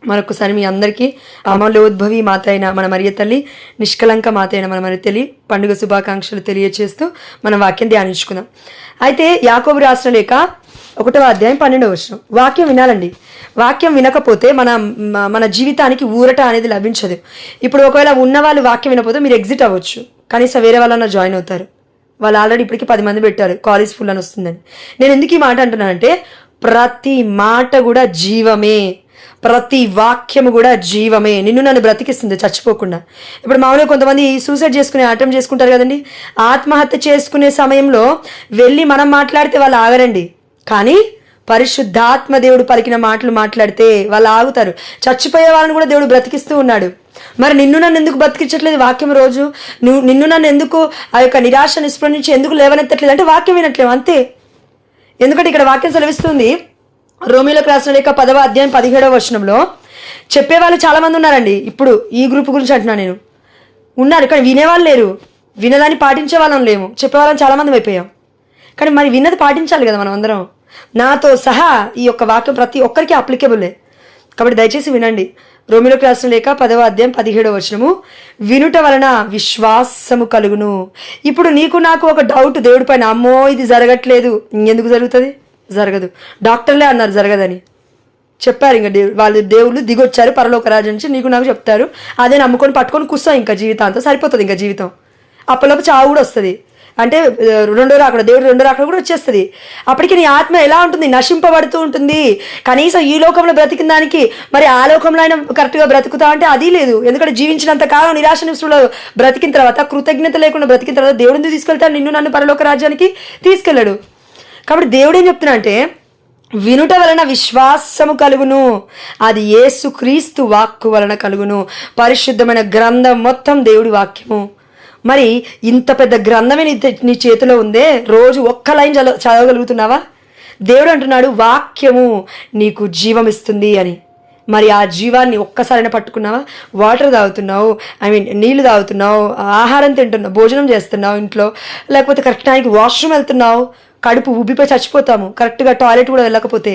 మరొకసారి మీ అందరికీ అమలోద్భవి మాత అయిన మన మరియ తల్లి, నిష్కలంక మాత అయిన మన మరియ తల్లి పండుగ శుభాకాంక్షలు తెలియచేస్తూ మనం వాక్యం ధ్యానించుకుందాం. అయితే యాకోబు రాసిన లేఖ 1వ అధ్యాయం 12వ వచనం. వాక్యం వినాలండి. వాక్యం వినకపోతే మన జీవితానికి ఊరట అనేది లభించదు. ఇప్పుడు ఒకవేళ ఉన్నవాళ్ళు వాక్యం వినకపోతే మీరు ఎగ్జిట్ అవ్వచ్చు, కనీసం వేరే వాళ్ళన్నా జాయిన్ అవుతారు. వాళ్ళు ఆల్రెడీ ఇప్పటికీ 10 మంది పెట్టారు కాలేజ్ ఫుల్ అని వస్తుందని. నేను ఎందుకు ఈ మాట అంటున్నానంటే, ప్రతి మాట కూడా జీవమే, ప్రతి వాక్యము కూడా జీవమే. నిన్ను నన్ను బ్రతికిస్తుంది చచ్చిపోకుండా. ఇప్పుడు మామూలుగా కొంతమంది సూసైడ్ అటెంప్ట్ చేసుకుంటారు కదండి. ఆత్మహత్య చేసుకునే సమయంలో వెళ్ళి మనం మాట్లాడితే వాళ్ళు ఆగరండి, కానీ పరిశుద్ధాత్మ దేవుడు పలికిన మాటలు మాట్లాడితే వాళ్ళు ఆగుతారు. చచ్చిపోయే వాళ్ళని కూడా దేవుడు బ్రతికిస్తూ ఉన్నాడు. మరి నిన్ను నన్ను ఎందుకు బ్రతికించట్లేదు వాక్యం? రోజు నిన్ను నన్ను ఎందుకు ఆ యొక్క నిరాశ నిస్పృహ నుంచి ఎందుకు లేవనెత్తట్లేదు అంటే వాక్యం వినట్లేవు అంతే. ఎందుకంటే ఇక్కడ వాక్యం సెలవిస్తుంది, రోమీలకు రాసిన లేఖ 10వ అధ్యాయం 17వ వచనంలో చెప్పేవాళ్ళు చాలామంది ఉన్నారండి. ఇప్పుడు ఈ గ్రూప్ గురించి అంటున్నాను నేను. ఉన్నారు కానీ వినేవాళ్ళు లేరు, వినదాన్ని పాటించే వాళ్ళం లేము, చెప్పేవాళ్ళని చాలామంది అయిపోయాం. కానీ మరి విన్నది పాటించాలి కదా మనం అందరం. నాతో సహా ఈ యొక్క వాక్యం ప్రతి ఒక్కరికి అప్లికేబులే. కాబట్టి దయచేసి వినండి. రోమీలకు రాసిన లేఖ 10వ అధ్యాయం 17వ వచనము, వినుట వలన విశ్వాసము కలుగును. ఇప్పుడు నీకు నాకు ఒక డౌట్ దేవుడి పైన, అమ్మో ఇది జరగట్లేదు, ఇంకెందుకు జరుగుతుంది? జరగదు. డాక్టర్లే అన్నారు జరగదని చెప్పారు. ఇంకా దేవుళ్ళు దిగొచ్చారు పరలోక రాజ్యం నుంచి, నీకు నాకు చెప్తారు. అదే నమ్ముకొని పట్టుకొని కూర్చో, ఇంకా జీవితాంతం సరిపోతుంది. ఇంకా జీవితం అప్పలోపు చావు కూడా వస్తుంది. అంటే రెండో రాకడ, దేవుడు రెండో రాకడ కూడా వచ్చేస్తుంది. అప్పటికి నీ ఆత్మ ఎలా ఉంటుంది? నశింపబడుతూ ఉంటుంది. కనీసం ఈ లోకంలో బ్రతికిన దానికి మరి ఆ లోకంలో అయినా కరెక్ట్గా బ్రతుకుతా అంటే అది లేదు. ఎందుకంటే జీవించినంత కాలం నిరాశ నిస్పృహలో బ్రతికిన తర్వాత, కృతజ్ఞత లేకుండా బ్రతికిన తర్వాత దేవుడు ఎందుకు తీసుకెళ్తాడు? నిన్ను నన్ను పరలోక రాజ్యానికి తీసుకెళ్ళాడు. కాబట్టి దేవుడు ఏం చెప్తున్నా అంటే, వినుట వలన విశ్వాసము కలుగును, అది యేసుక్రీస్తు వాక్కు వలన కలుగును. పరిశుద్ధమైన గ్రంథం మొత్తం దేవుడి వాక్యము. మరి ఇంత పెద్ద గ్రంథమే నీ చేతిలో ఉందే, రోజు ఒక్క లైన్ చదవగలుగుతున్నావా? దేవుడు అంటున్నాడు వాక్యము నీకు జీవం ఇస్తుంది అని. మరి ఆ జీవాన్ని ఒక్కసారైనా పట్టుకున్నావా? వాటర్ తాగుతున్నావు, నీళ్లు తాగుతున్నావు, ఆహారం తింటున్నావు, భోజనం చేస్తున్నావు ఇంట్లో, లేకపోతే కరెక్ట్ టైంకి వాష్రూమ్ వెళ్తున్నావు, కడుపు ఉబ్బిపోయి చచ్చిపోతాము కరెక్ట్గా టాయిలెట్ కూడా వెళ్ళకపోతే.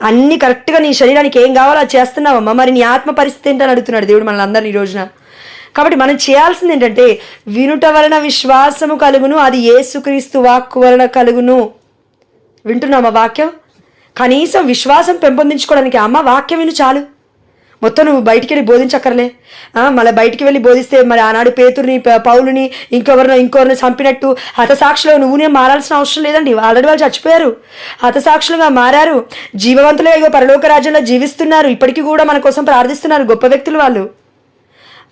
అన్నీ కరెక్ట్గా నీ శరీరానికి ఏం కావాలో అది చేస్తున్నావమ్మా. మరి నీ ఆత్మ పరిస్థితి ఏంటని అడుగుతున్నాడు దేవుడు మనల్ని అందరినీ ఈ రోజున. కాబట్టి మనం చేయాల్సింది ఏంటంటే, వినుట వలన విశ్వాసము కలుగును, అది యేసుక్రీస్తు వాక్కు వలన కలుగును. వింటున్నామా వాక్యం? కనీసం విశ్వాసం పెంపొందించుకోవడానికి అమ్మ వాక్యం విను చాలు. మొత్తం నువ్వు బయటికి వెళ్ళి బోధించక్కర్లే. మళ్ళీ బయటికి వెళ్ళి బోధిస్తే మరి ఆనాడు పేతురుని, పౌలుని, ఇంకొకరిని చంపినట్టు హతసాక్షులుగా నువ్వునే మారాల్సిన అవసరం లేదండి. ఆల్రెడీ వాళ్ళు చచ్చిపోయారు, హతసాక్షులుగా మారారు, జీవవంతులుగా ఇగో పరలోక రాజ్యంలో జీవిస్తున్నారు. ఇప్పటికీ కూడా మన కోసం ప్రార్థిస్తున్నారు, గొప్ప వ్యక్తులు వాళ్ళు.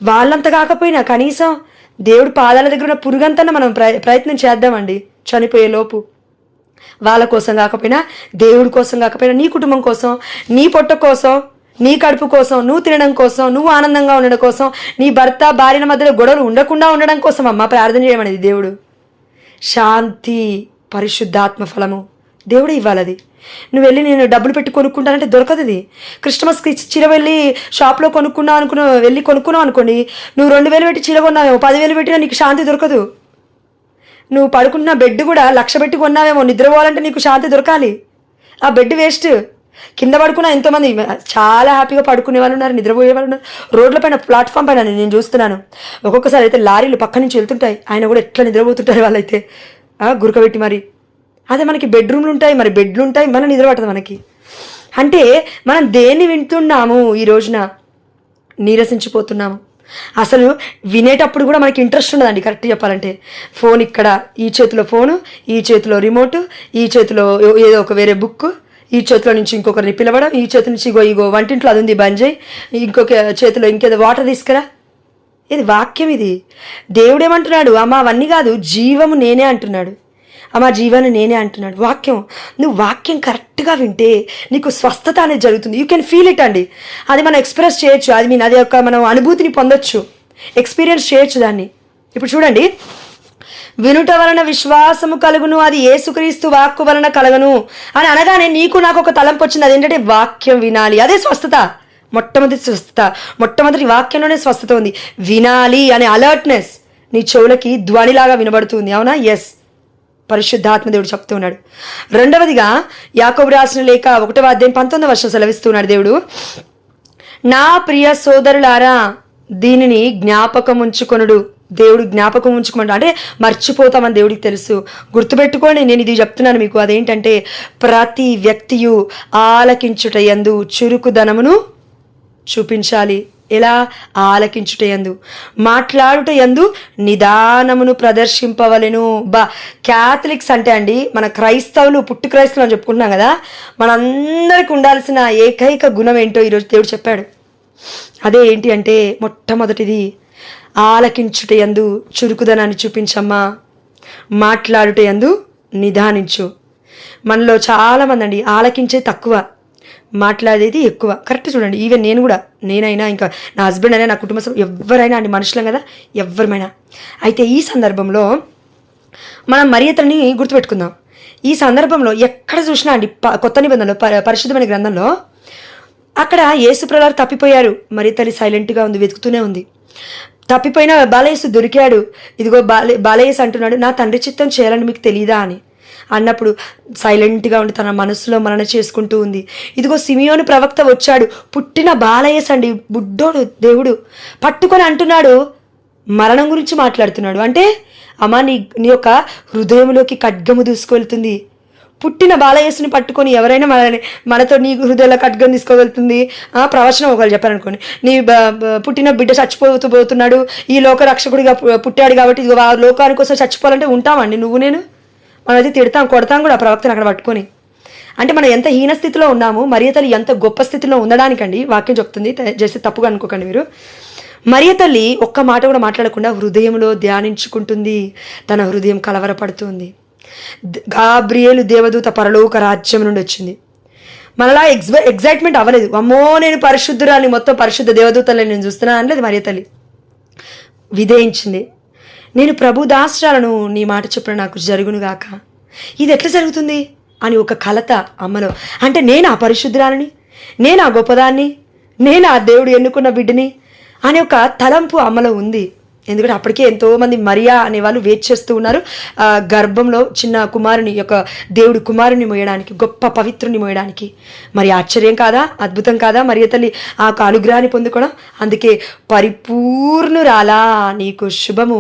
వాళ్ళంత కాకపోయినా కనీసం దేవుడి పాదాల దగ్గర ఉన్న పురుగంతన్నా మనం ప్రయత్నం చేద్దామండి చనిపోయే లోపు. వాళ్ళ కోసం కాకపోయినా, దేవుడి కోసం కాకపోయినా, నీ కుటుంబం కోసం, నీ పొట్ట కోసం, నీ కడుపు కోసం, నువ్వు తినడం కోసం, నువ్వు ఆనందంగా ఉండడం కోసం, నీ భర్త భార్యల మధ్యలో గొడవలు ఉండకుండా ఉండడం కోసం అమ్మ ప్రార్థన చేయమనేది దేవుడు. శాంతి, పరిశుద్ధాత్మ ఫలము దేవుడే ఇవ్వాలి. అది నువ్వు వెళ్ళి నేను డబ్బులు పెట్టి కొనుక్కుంటానంటే దొరకదు. ఇది క్రిస్టమస్కి చీర వెళ్ళి షాప్లో కొనుక్కున్నావు అనుకోండి, నువ్వు 2000 పెట్టి చీర కొన్నావేమో, 10,000 పెట్టినా నీకు శాంతి దొరకదు. నువ్వు పడుకుంటున్న బెడ్ కూడా 1,00,000 పెట్టి కొన్నావేమో, నిద్రపోవాలంటే నీకు శాంతి దొరకాలి. ఆ బెడ్ వేస్ట్. కింద పడుకున్న ఎంతోమంది చాలా హ్యాపీగా పడుకునే వాళ్ళు ఉన్నారు, నిద్రపోయే వాళ్ళు ఉన్నారు. రోడ్ల పైన, ప్లాట్ఫామ్ పైన నేను చూస్తున్నాను. ఒక్కొక్కసారి అయితే లారీలు పక్క నుంచి వెళ్తుంటాయి, ఆయన కూడా ఎట్లా నిద్రపోతుంటారు వాళ్ళైతే గురకబెట్టి. మరి అదే మనకి బెడ్రూమ్లు ఉంటాయి, మరి బెడ్లు ఉంటాయి, మనం నిద్ర పట్టదు మనకి. అంటే మనం దేన్ని వింటున్నాము? ఈ రోజున నీరసించిపోతున్నాము. అసలు వినేటప్పుడు కూడా మనకి ఇంట్రెస్ట్ ఉండదండి. కరెక్ట్ చెప్పాలంటే, ఫోన్ ఇక్కడ, ఈ చేతిలో ఫోను, ఈ చేతిలో రిమోట్, ఈ చేతిలో ఏదో ఒక వేరే బుక్, ఈ చేతిలో నుంచి ఇంకొకరిని పిలవడం, ఈ చేతి నుంచి ఇగో వంటింట్లో అది ఉంది బంద్ చేయి, ఇంకొక చేతిలో ఇంకేదో వాటర్ తీసుకురా. ఇది వాక్యం. ఇది దేవుడు ఏమంటున్నాడు? అమ్మ అవన్నీ కాదు, జీవము నేనే అంటున్నాడు. అమ్మ జీవాన్ని నేనే అంటున్నాడు. వాక్యం, నువ్వు వాక్యం కరెక్ట్గా వింటే నీకు స్వస్థత అనేది జరుగుతుంది. యూ కెన్ ఫీల్ ఇట్ అండి. అది మనం ఎక్స్ప్రెస్ చేయొచ్చు, అది యొక్క మనం అనుభూతిని పొందొచ్చు, ఎక్స్పీరియన్స్ చేయొచ్చు దాన్ని. ఇప్పుడు చూడండి, వినుట వలన విశ్వాసము కలుగును, అది యేసుక్రీస్తు వాక్కు వలన కలుగును అని అనగానే నీకు నాకు ఒక తలంపు వచ్చింది. అదేంటంటే వాక్యం వినాలి. అదే స్వస్థత. మొట్టమొదటి వాక్యంలోనే స్వస్థత ఉంది. వినాలి అనే అలర్ట్నెస్ నీ చెవులకి ధ్వనిలాగా వినబడుతుంది. అవునా? ఎస్, పరిశుద్ధాత్మ దేవుడు చెప్తున్నాడు. రెండవదిగా యాకోబు రాసిన లేఖ 1వ అధ్యాయం 19వ వచనం సెలవిస్తున్నాడు దేవుడు, నా ప్రియ సోదరులారా, దీనిని జ్ఞాపకం ఉంచుకొనుడు. దేవుడు జ్ఞాపకం ఉంచుకోమంట అంటే మర్చిపోతామని దేవుడికి తెలుసు. గుర్తుపెట్టుకోండి, నేను ఇది చెప్తున్నాను మీకు. అదేంటంటే ప్రతి వ్యక్తియు ఆలకించుట యందు చురుకుదనమును చూపించాలి. ఎలా? ఆలకించుట యందు, మాట్లాడుట యందు నిదానమును ప్రదర్శింపవలెను. క్యాథలిక్స్ అంటే అండి, మన క్రైస్తవులు, పుట్టి క్రైస్తవులు అని చెప్పుకుంటున్నాం కదా, మనందరికి ఉండాల్సిన ఏకైక గుణం ఏంటో ఈరోజు దేవుడు చెప్పాడు. అదే ఏంటి అంటే, మొట్టమొదటిది ఆలకించుట యందు చురుకుదనాన్ని చూపించమ్మా, మాట్లాడుట యందు నిదానించు. మనలో చాలామంది అండి ఆలకించే తక్కువ, మాట్లాడేది ఎక్కువ. కరెక్ట్ చూడండి, ఈవెన్ నేనైనా ఇంకా నా హస్బెండ్ అయినా నా కుటుంబ సభ్యులు ఎవరైనా అండి, మనుషులం కదా ఎవరిమైనా. అయితే ఈ సందర్భంలో మనం మరియతల్ని గుర్తుపెట్టుకుందాం. ఈ సందర్భంలో ఎక్కడ చూసినా అండి, కొత్త నిబంధనలో పరిశుద్ధమైన గ్రంథంలో అక్కడ యేసుప్రభువారు తప్పిపోయారు, మరియతల్లి సైలెంట్గా ఉంది, వెతుకుతూనే ఉంది. తప్పిపోయిన బాలయేసు దొరికాడు. ఇదిగో బాలయేసు అంటున్నాడు, నా తండ్రి చిత్తం చేయాలని మీకు తెలియదా అని అన్నప్పుడు సైలెంట్గా ఉండి తన మనసులో మనన చేసుకుంటూ ఉంది. ఇదిగో సిమియోను ప్రవక్త వచ్చాడు, పుట్టిన బాలయేసు అండి, బుడ్డోడు, దేవుడు పట్టుకొని అంటున్నాడు, మరణం గురించి మాట్లాడుతున్నాడు. అంటే అమ్మా, నీ యొక్క హృదయంలోకి ఖడ్గము దూసుకెళ్తుంది. పుట్టిన బాలయేసుని పట్టుకొని ఎవరైనా మనతో నీ హృదయంలో ఖడ్గం తీసుకోగలుగుతుంది. ప్రవచనం ఒకరు చెప్పారనుకోండి, నీ పుట్టిన బిడ్డ పోతున్నాడు, ఈ లోక రక్షకుడిగా పుట్టాడు కాబట్టి ఇదిగో ఆ లోకాని కోసం చచ్చిపోవాలంటే ఉంటామండి నువ్వు నేను? మనం అయితే తిడతాం, కొడతాం కూడా ప్రవక్తను అక్కడ పట్టుకొని. అంటే మనం ఎంత హీన స్థితిలో ఉన్నాము, మరియతల్లి ఎంత గొప్ప స్థితిలో ఉండడానికండి వాక్యం చెప్తుంది. చేస్తే తప్పుగా అనుకోకండి మీరు. మరియతల్లి ఒక్క మాట కూడా మాట్లాడకుండా హృదయంలో ధ్యానించుకుంటుంది. తన హృదయం కలవరపడుతుంది. గాబ్రియేలు దేవదూత పరలోక రాజ్యం నుండి వచ్చింది. మనలా ఎగ్జైట్మెంట్ అవ్వలేదు, అమ్మో నేను పరిశుద్ధురాలి, మొత్తం పరిశుద్ధ దేవదూతలని నేను చూస్తున్నాను అనలేదు. మరియతల్లి విధేయించింది. నేను ప్రభు దాస్రాలను, నీ మాట చొప్పున నాకు జరుగునుగాక. ఇది ఎట్లా జరుగుతుంది అని ఒక కలత అమ్మలో. అంటే నేను ఆ పరిశుద్ధురాలని, నేను ఆ గొప్పదాన్ని, నేను ఆ దేవుడు ఎన్నుకున్న బిడ్డని అనే ఒక తలంపు అమ్మలో ఉంది. ఎందుకంటే అప్పటికే ఎంతోమంది మరియా అనే వాళ్ళు వెయిట్ చేస్తూ ఉన్నారు, గర్భంలో చిన్న కుమారుని యొక్క దేవుడి కుమారుని మోయడానికి, గొప్ప పవిత్రుని మోయడానికి. మరి ఆశ్చర్యం కాదా, అద్భుతం కాదా మరియ తల్లి ఆ అనుగ్రహాన్ని పొందుకోవడం? అందుకే పరిపూర్ణురాలా, నీకు శుభము,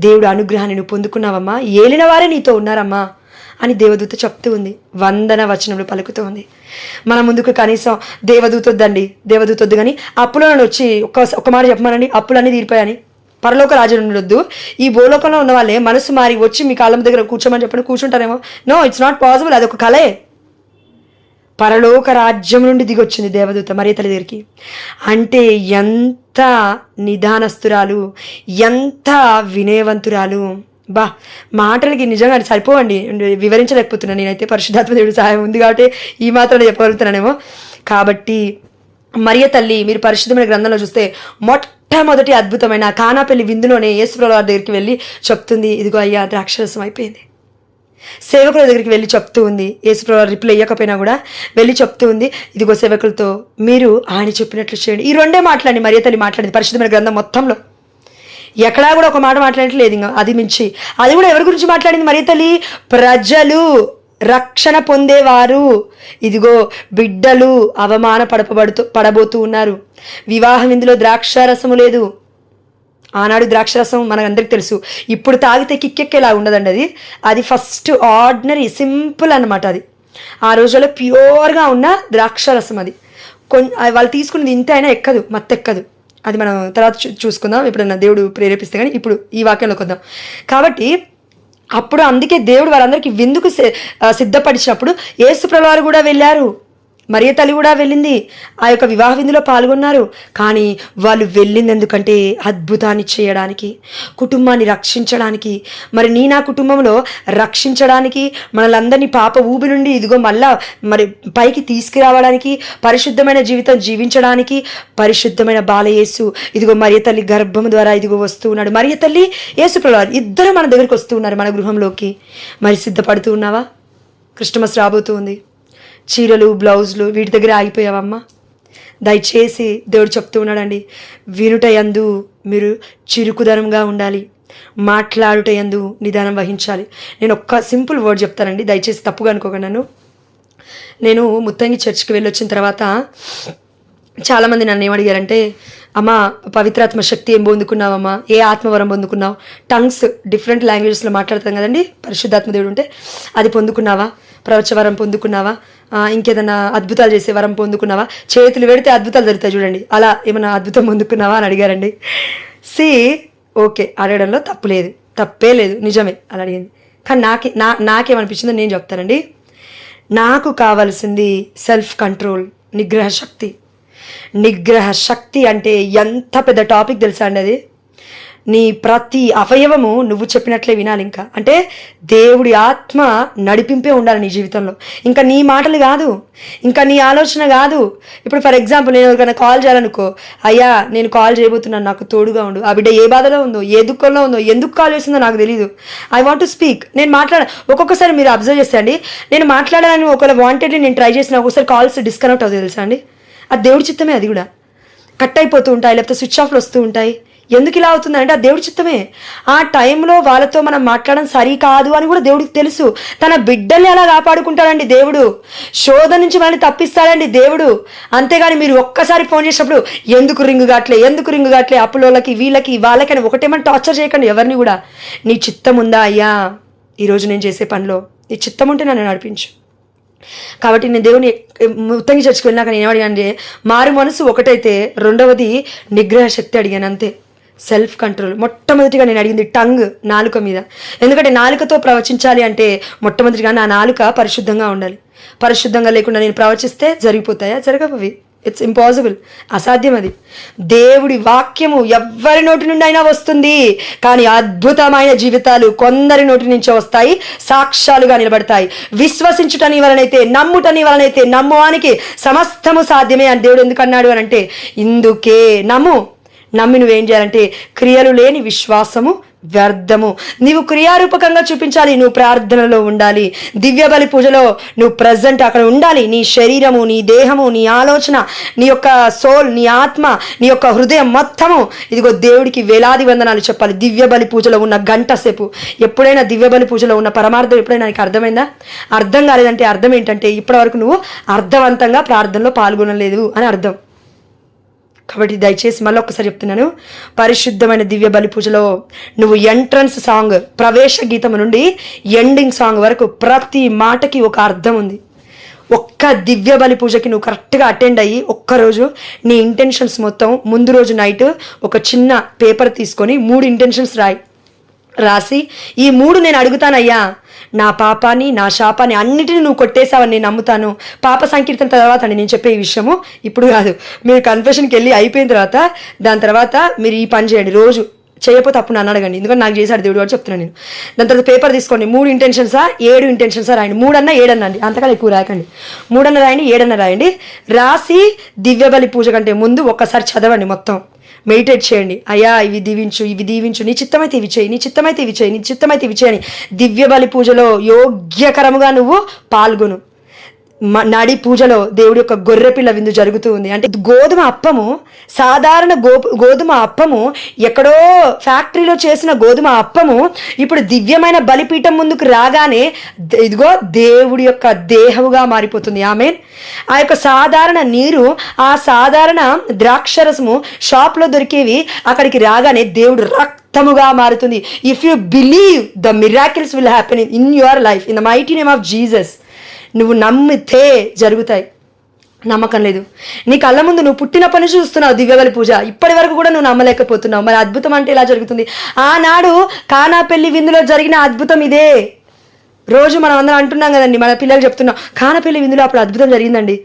దేవుడు అనుగ్రహాన్ని నువ్వు పొందుకున్నావమ్మా, ఏలిన వారే నీతో ఉన్నారమ్మా అని దేవదూత చెప్తూ ఉంది. వందన వచనములు పలుకుతూ ఉంది. మన ముందుకు కనీసం దేవదూత వద్దండి, దేవదూత వద్దు, కానీ అప్పులను వచ్చి ఒక్క మాట చెప్పమనండి, అప్పులన్నీ తీరిపోయాని, పరలోక రాజు ఉండొద్దు, ఈ భూలోకంలో ఉన్న వాళ్ళే మనసు మారి వచ్చి మీ కాళ్ళ దగ్గర కూర్చోమని చెప్పండి, కూర్చుంటారేమో. నో, ఇట్స్ నాట్ పాసిబుల్, అది ఒక కలే. పరలోక రాజ్యం నుండి దిగొచ్చింది దేవదూత మరియ తల్లి దగ్గరికి. అంటే ఎంత నిదానస్తురాలు, ఎంత వినయవంతురాలు. మాటలకి నిజంగా సరిపోవండి, వివరించలేకపోతున్నాను నేనైతే. పరిశుద్ధాత్మ దేవుడి సహాయం ఉంది కాబట్టి ఈ మాత్రం చెప్పగలుగుతున్నానేమో. కాబట్టి మరియ తల్లి, మీరు పరిశుద్ధమైన గ్రంథంలో చూస్తే మొట్టమొదటి అద్భుతమైన కానా పెళ్లి విందులోనే యేసుప్రభువారి దగ్గరికి వెళ్ళి చెప్తుంది, ఇదిగో అయ్యా ద్రాక్షరసం అయిపోయింది. సేవకుల దగ్గరికి వెళ్ళి చెప్తూ ఉంది, యేసుప్రభువారు రిప్లై ఇవ్వకపోయినా కూడా వెళ్ళి చెప్తూ ఉంది, ఇదిగో సేవకులతో మీరు ఆయన చెప్పినట్లు చేయండి. ఈ రెండే మాట్లాడి మరియ తల్లి మాట్లాడింది పరిశుద్ధమైన గ్రంథం మొత్తంలో. ఎక్కడా కూడా ఒక మాట మాట్లాడట్లేదు. ఇంకా అది మించి అది కూడా ఎవరి గురించి మాట్లాడింది మరియ తల్లి? ప్రజలు రక్షణ పొందేవారు, ఇదిగో బిడ్డలు అవమాన పడబోతూ ఉన్నారు. వివాహం ఇందులో ద్రాక్షారసము లేదు. ఆనాడు ద్రాక్షరసం మనకందరికి తెలుసు, ఇప్పుడు తాగితే కిక్కెక్కేలా ఉండదండి. అది ఫస్ట్ ఆర్డినరీ సింపుల్ అన్నమాట. అది ఆ రోజుల్లో ప్యూర్గా ఉన్న ద్రాక్షరసం. అది వాళ్ళు తీసుకున్నది ఇంత అయినా ఎక్కదు, మత్తెక్కదు. అది మనం తర్వాత చూసుకుందాం, ఎప్పుడన్నా దేవుడు ప్రేరేపిస్తే. కానీ ఇప్పుడు ఈ వాక్యంలోకి వద్దాం. కాబట్టి అప్పుడు అందుకే దేవుడు వారందరికీ విందుకు సిద్ధపడిచినప్పుడు యేసుప్రభువారు వారు కూడా వెళ్ళారు, మరియ తల్లి కూడా వెళ్ళింది, ఆ యొక్క వివాహ విందులో పాల్గొన్నారు. కానీ వాళ్ళు వెళ్ళింది ఎందుకంటే అద్భుతాన్ని చేయడానికి, కుటుంబాన్ని రక్షించడానికి. మరి నా కుటుంబంలో రక్షించడానికి, మనలందరినీ పాప ఊబి నుండి ఇదిగో మళ్ళా మరి పైకి తీసుకురావడానికి, పరిశుద్ధమైన జీవితం జీవించడానికి పరిశుద్ధమైన బాలయేసు ఇదిగో మరియ తల్లి గర్భం ద్వారా ఇదిగో వస్తూ ఉన్నాడు. మరియ తల్లి యేసుప్రభువారు ఇద్దరు మన దగ్గరికి వస్తూ ఉన్నారు, మన గృహంలోకి. మరి సిద్ధపడుతూ ఉన్నావా? క్రిస్టమస్ రాబోతూ ఉంది. చీరలు, బ్లౌజులు వీటి దగ్గర ఆగిపోయావమ్మా? దయచేసి దేవుడు చెప్తూ ఉన్నాడండి, వినుట యందు మీరు చురుకుదనంగా ఉండాలి, మాట్లాడుట యందు నిదానం వహించాలి. నేను ఒక్క సింపుల్ వర్డ్ చెప్తానండి, దయచేసి తప్పుగా అనుకోకండి నన్ను. నేను ముత్తంగి చర్చ్కి వెళ్ళి వచ్చిన తర్వాత చాలామంది నన్ను ఏమడిగారంటే, అమ్మ పవిత్రాత్మ శక్తి ఏం పొందుకున్నావమ్మా, ఏ ఆత్మవరం పొందుకున్నావు, టంగ్స్ డిఫరెంట్ లాంగ్వేజెస్లో మాట్లాడతాం కదండి పరిశుద్ధాత్మ దేవుడు ఉంటే, అది పొందుకున్నావా, ప్రవచవరం పొందుకున్నావా, ఇంకేదైనా అద్భుతాలు చేసే వరం పొందుకున్నావా, చేతులు పెడితే అద్భుతాలు జరుగుతాయి చూడండి, అలా ఏమైనా అద్భుతం పొందుకున్నావా అని అడిగారండి. ఓకే, అడగడంలో తప్పు లేదు, తప్పే లేదు, నిజమే అలా అడిగింది. కానీ నాకేమనిపించిందో నేను చెప్తానండి. నాకు కావాల్సింది సెల్ఫ్ కంట్రోల్, నిగ్రహ శక్తి. నిగ్రహ శక్తి అంటే ఎంత పెద్ద టాపిక్ తెలుసా అండి. అది నీ ప్రతి అవయవము నువ్వు చెప్పినట్లే వినాలి. ఇంకా అంటే దేవుడి ఆత్మ నడిపింపే ఉండాలి నీ జీవితంలో. ఇంకా నీ మాటలు కాదు, ఇంకా నీ ఆలోచన కాదు. ఇప్పుడు ఫర్ ఎగ్జాంపుల్ నేను ఎవరికైనా కాల్ చేయాలనుకో, అయ్యా నేను కాల్ చేయబోతున్నాను, నాకు తోడుగా ఉండు, ఆ బిడ్డ ఏ బాధలో ఉందో, ఏ దుఃఖంలో ఉందో, ఎందుకు కాల్ చేసిందో నాకు తెలియదు, ఐ వాంట్ టు స్పీక్, నేను ఒక్కొక్కసారి మీరు అబ్జర్వ్ చేస్తే అండి, నేను మాట్లాడాలని ఒకవేళ వాంటెడ్లీ నేను ట్రై చేసిన ఒక్కొక్కసారి కాల్స్ డిస్కనెక్ట్ అవుతుంది తెలుసా అండి. అది దేవుడి చిత్తమే, అది కూడా కట్ అయిపోతూ ఉంటాయి, లేకపోతే స్విచ్ ఆఫ్లు వస్తూ ఉంటాయి. ఎందుకు ఇలా అవుతుందంటే అది దేవుడి చిత్తమే. ఆ టైంలో వాళ్ళతో మనం మాట్లాడడం సరికాదు అని కూడా దేవుడికి తెలుసు. తన బిడ్డల్ని అలా కాపాడుకుంటాడండి దేవుడు, శోధన నుంచి మనల్ని తప్పిస్తాడండి దేవుడు. అంతేగాని మీరు ఒక్కసారి ఫోన్ చేసినప్పుడు ఎందుకు రింగు కాట్లే అప్పులోళ్ళకి వీళ్ళకి వాళ్ళకి అని ఒకటేమని టార్చర్ చేయకండి ఎవరిని కూడా. నీ చిత్తం ఉందా అయ్యా ఈరోజు నేను చేసే పనిలో, నీ చిత్తం ఉంటే నన్ను నడిపించు. కాబట్టి నేను దేవుని ఉత్తంగి చర్చకు వెళ్ళినాక నేను ఏమడిగానంటే, మారు మనసు ఒకటైతే, రెండవది నిగ్రహ శక్తి అడిగాను, అంతే. సెల్ఫ్ కంట్రోల్ మొట్టమొదటిగా నేను అడిగింది టంగ్, నాలుక మీద. ఎందుకంటే నాలుకతో ప్రవచించాలి అంటే మొట్టమొదటిగా నా నాలుక పరిశుద్ధంగా ఉండాలి. పరిశుద్ధంగా లేకుండా నేను ప్రవచిస్తే జరిగిపోతాయా? జరగవి. ఇట్స్ ఇంపాసిబుల్, అసాధ్యం. అది దేవుడి వాక్యము ఎవ్వరి నోటి నుండి అయినా వస్తుంది, కానీ అద్భుతమైన జీవితాలు కొందరి నోటి నుంచే వస్తాయి, సాక్ష్యాలుగా నిలబడతాయి. విశ్వసించుటని వలనైతే, నమ్ముటని వలనైతే, నమ్మువానికి సమస్తము సాధ్యమే అని దేవుడు ఎందుకు అన్నాడు అని అంటే, ఇందుకే నమ్మి నువ్వేం చేయాలంటే, క్రియలు లేని విశ్వాసము వ్యర్థము. నీవు క్రియారూపకంగా చూపించాలి, నువ్వు ప్రార్థనలో ఉండాలి, దివ్య బలి పూజలో నువ్వు ప్రజెంట్ అక్కడ ఉండాలి. నీ శరీరము, నీ దేహము, నీ ఆలోచన, నీ యొక్క సోల్, నీ ఆత్మ, నీ యొక్క హృదయం మొత్తము ఇదిగో దేవుడికి వేలాది వందనాలు చెప్పాలి. దివ్య బలి పూజలో ఉన్న గంట సేపు, ఎప్పుడైనా దివ్య బలి పూజలో ఉన్న పరమార్థం ఎప్పుడైనా నీకు అర్థమైందా? అర్థం కాలేదంటే అర్థం ఏంటంటే ఇప్పటివరకు నువ్వు అర్థవంతంగా ప్రార్థనలో పాల్గొనలేదు అని అర్థం. కాబట్టి దయచేసి మళ్ళీ ఒక్కసారి చెప్తున్నాను, పరిశుద్ధమైన దివ్య బలి పూజలో నువ్వు ఎంట్రన్స్ సాంగ్, ప్రవేశ గీతము నుండి ఎండింగ్ సాంగ్ వరకు ప్రతి మాటకి ఒక అర్థం ఉంది. ఒక్క దివ్య బలి పూజకి నువ్వు కరెక్ట్గా అటెండ్ అయ్యి ఒక్కరోజు నీ ఇంటెన్షన్స్ మొత్తం ముందు రోజు నైట్ ఒక చిన్న పేపర్ తీసుకొని 3 ఇంటెన్షన్స్ రాసి, ఈ 3 నేను అడుగుతానయ్యా, నా పాపాన్ని నా శాపాన్ని అన్నిటిని నువ్వు కొట్టేశావని నేను నమ్ముతాను. పాప సంకీర్తన తర్వాత అండి నేను చెప్పే ఈ విషయము, ఇప్పుడు కాదు. మీరు కన్ఫెషన్కి వెళ్ళి అయిపోయిన తర్వాత దాని తర్వాత మీరు ఈ పని చేయండి. రోజు చేయకపోతే అప్పుడు నన్ను అడగండి, ఎందుకంటే నాకు చేశాడు దేవుడు అని చెప్తున్నాను నేను. దాని తర్వాత పేపర్ తీసుకోండి, 3 ఇంటెన్షన్సా 7 ఇంటెన్షన్సా రాయండి. 3 అన్నా 7 అన్నా అండి, అంతకన్నా ఎక్కువ రాయకండి. 3 అన్న రాయండి, 7 అన్న రాయండి. రాసి దివ్య బలి పూజ కంటే ముందు ఒక్కసారి చదవండి, మొత్తం మెడిటేట్ చేయండి. అయ్యా ఇవి దీవించు, నీ చిత్తమైతే ఇవి చేయి, నీ చిత్తమైతే ఇవి చేయని దివ్య బలి పూజలో యోగ్యకరముగా నువ్వు పాల్గొను. నడి పూజలో దేవుడి యొక్క గొర్రెపిల్ల విందు జరుగుతూ ఉంది. అంటే గోధుమ అప్పము, సాధారణ గోధుమ అప్పము, ఎక్కడో ఫ్యాక్టరీలో చేసిన గోధుమ అప్పము ఇప్పుడు దివ్యమైన బలిపీఠం ముందుకు రాగానే ఇదిగో దేవుడి యొక్క దేహముగా మారిపోతుంది. ఆమేన్. ఆ యొక్క సాధారణ నీరు, ఆ సాధారణ ద్రాక్షరసము షాప్లో దొరికేవి అక్కడికి రాగానే దేవుడు రక్తముగా మారుతుంది. If you believe the miracles will happen in your life in the mighty name of Jesus. నువ్వు నమ్మితే జరుగుతాయి. నమ్మకం లేదు, నీ కళ్ళ ముందు నువ్వు పుట్టినప్పటి నుంచి చూస్తున్నావు దివ్య బలి పూజ, ఇప్పటి వరకు కూడా నువ్వు నమ్మలేకపోతున్నావు. మరి అద్భుతం అంటే ఇలా జరుగుతుంది. ఆనాడు కానా పెళ్లి విందులో జరిగిన అద్భుతం ఇదే. రోజు మనం అందరం అంటున్నాం కదండి, మన పిల్లలు చెప్తున్నాం, కానా పెళ్లి విందులో అప్పుడు అద్భుతం జరిగిందండి.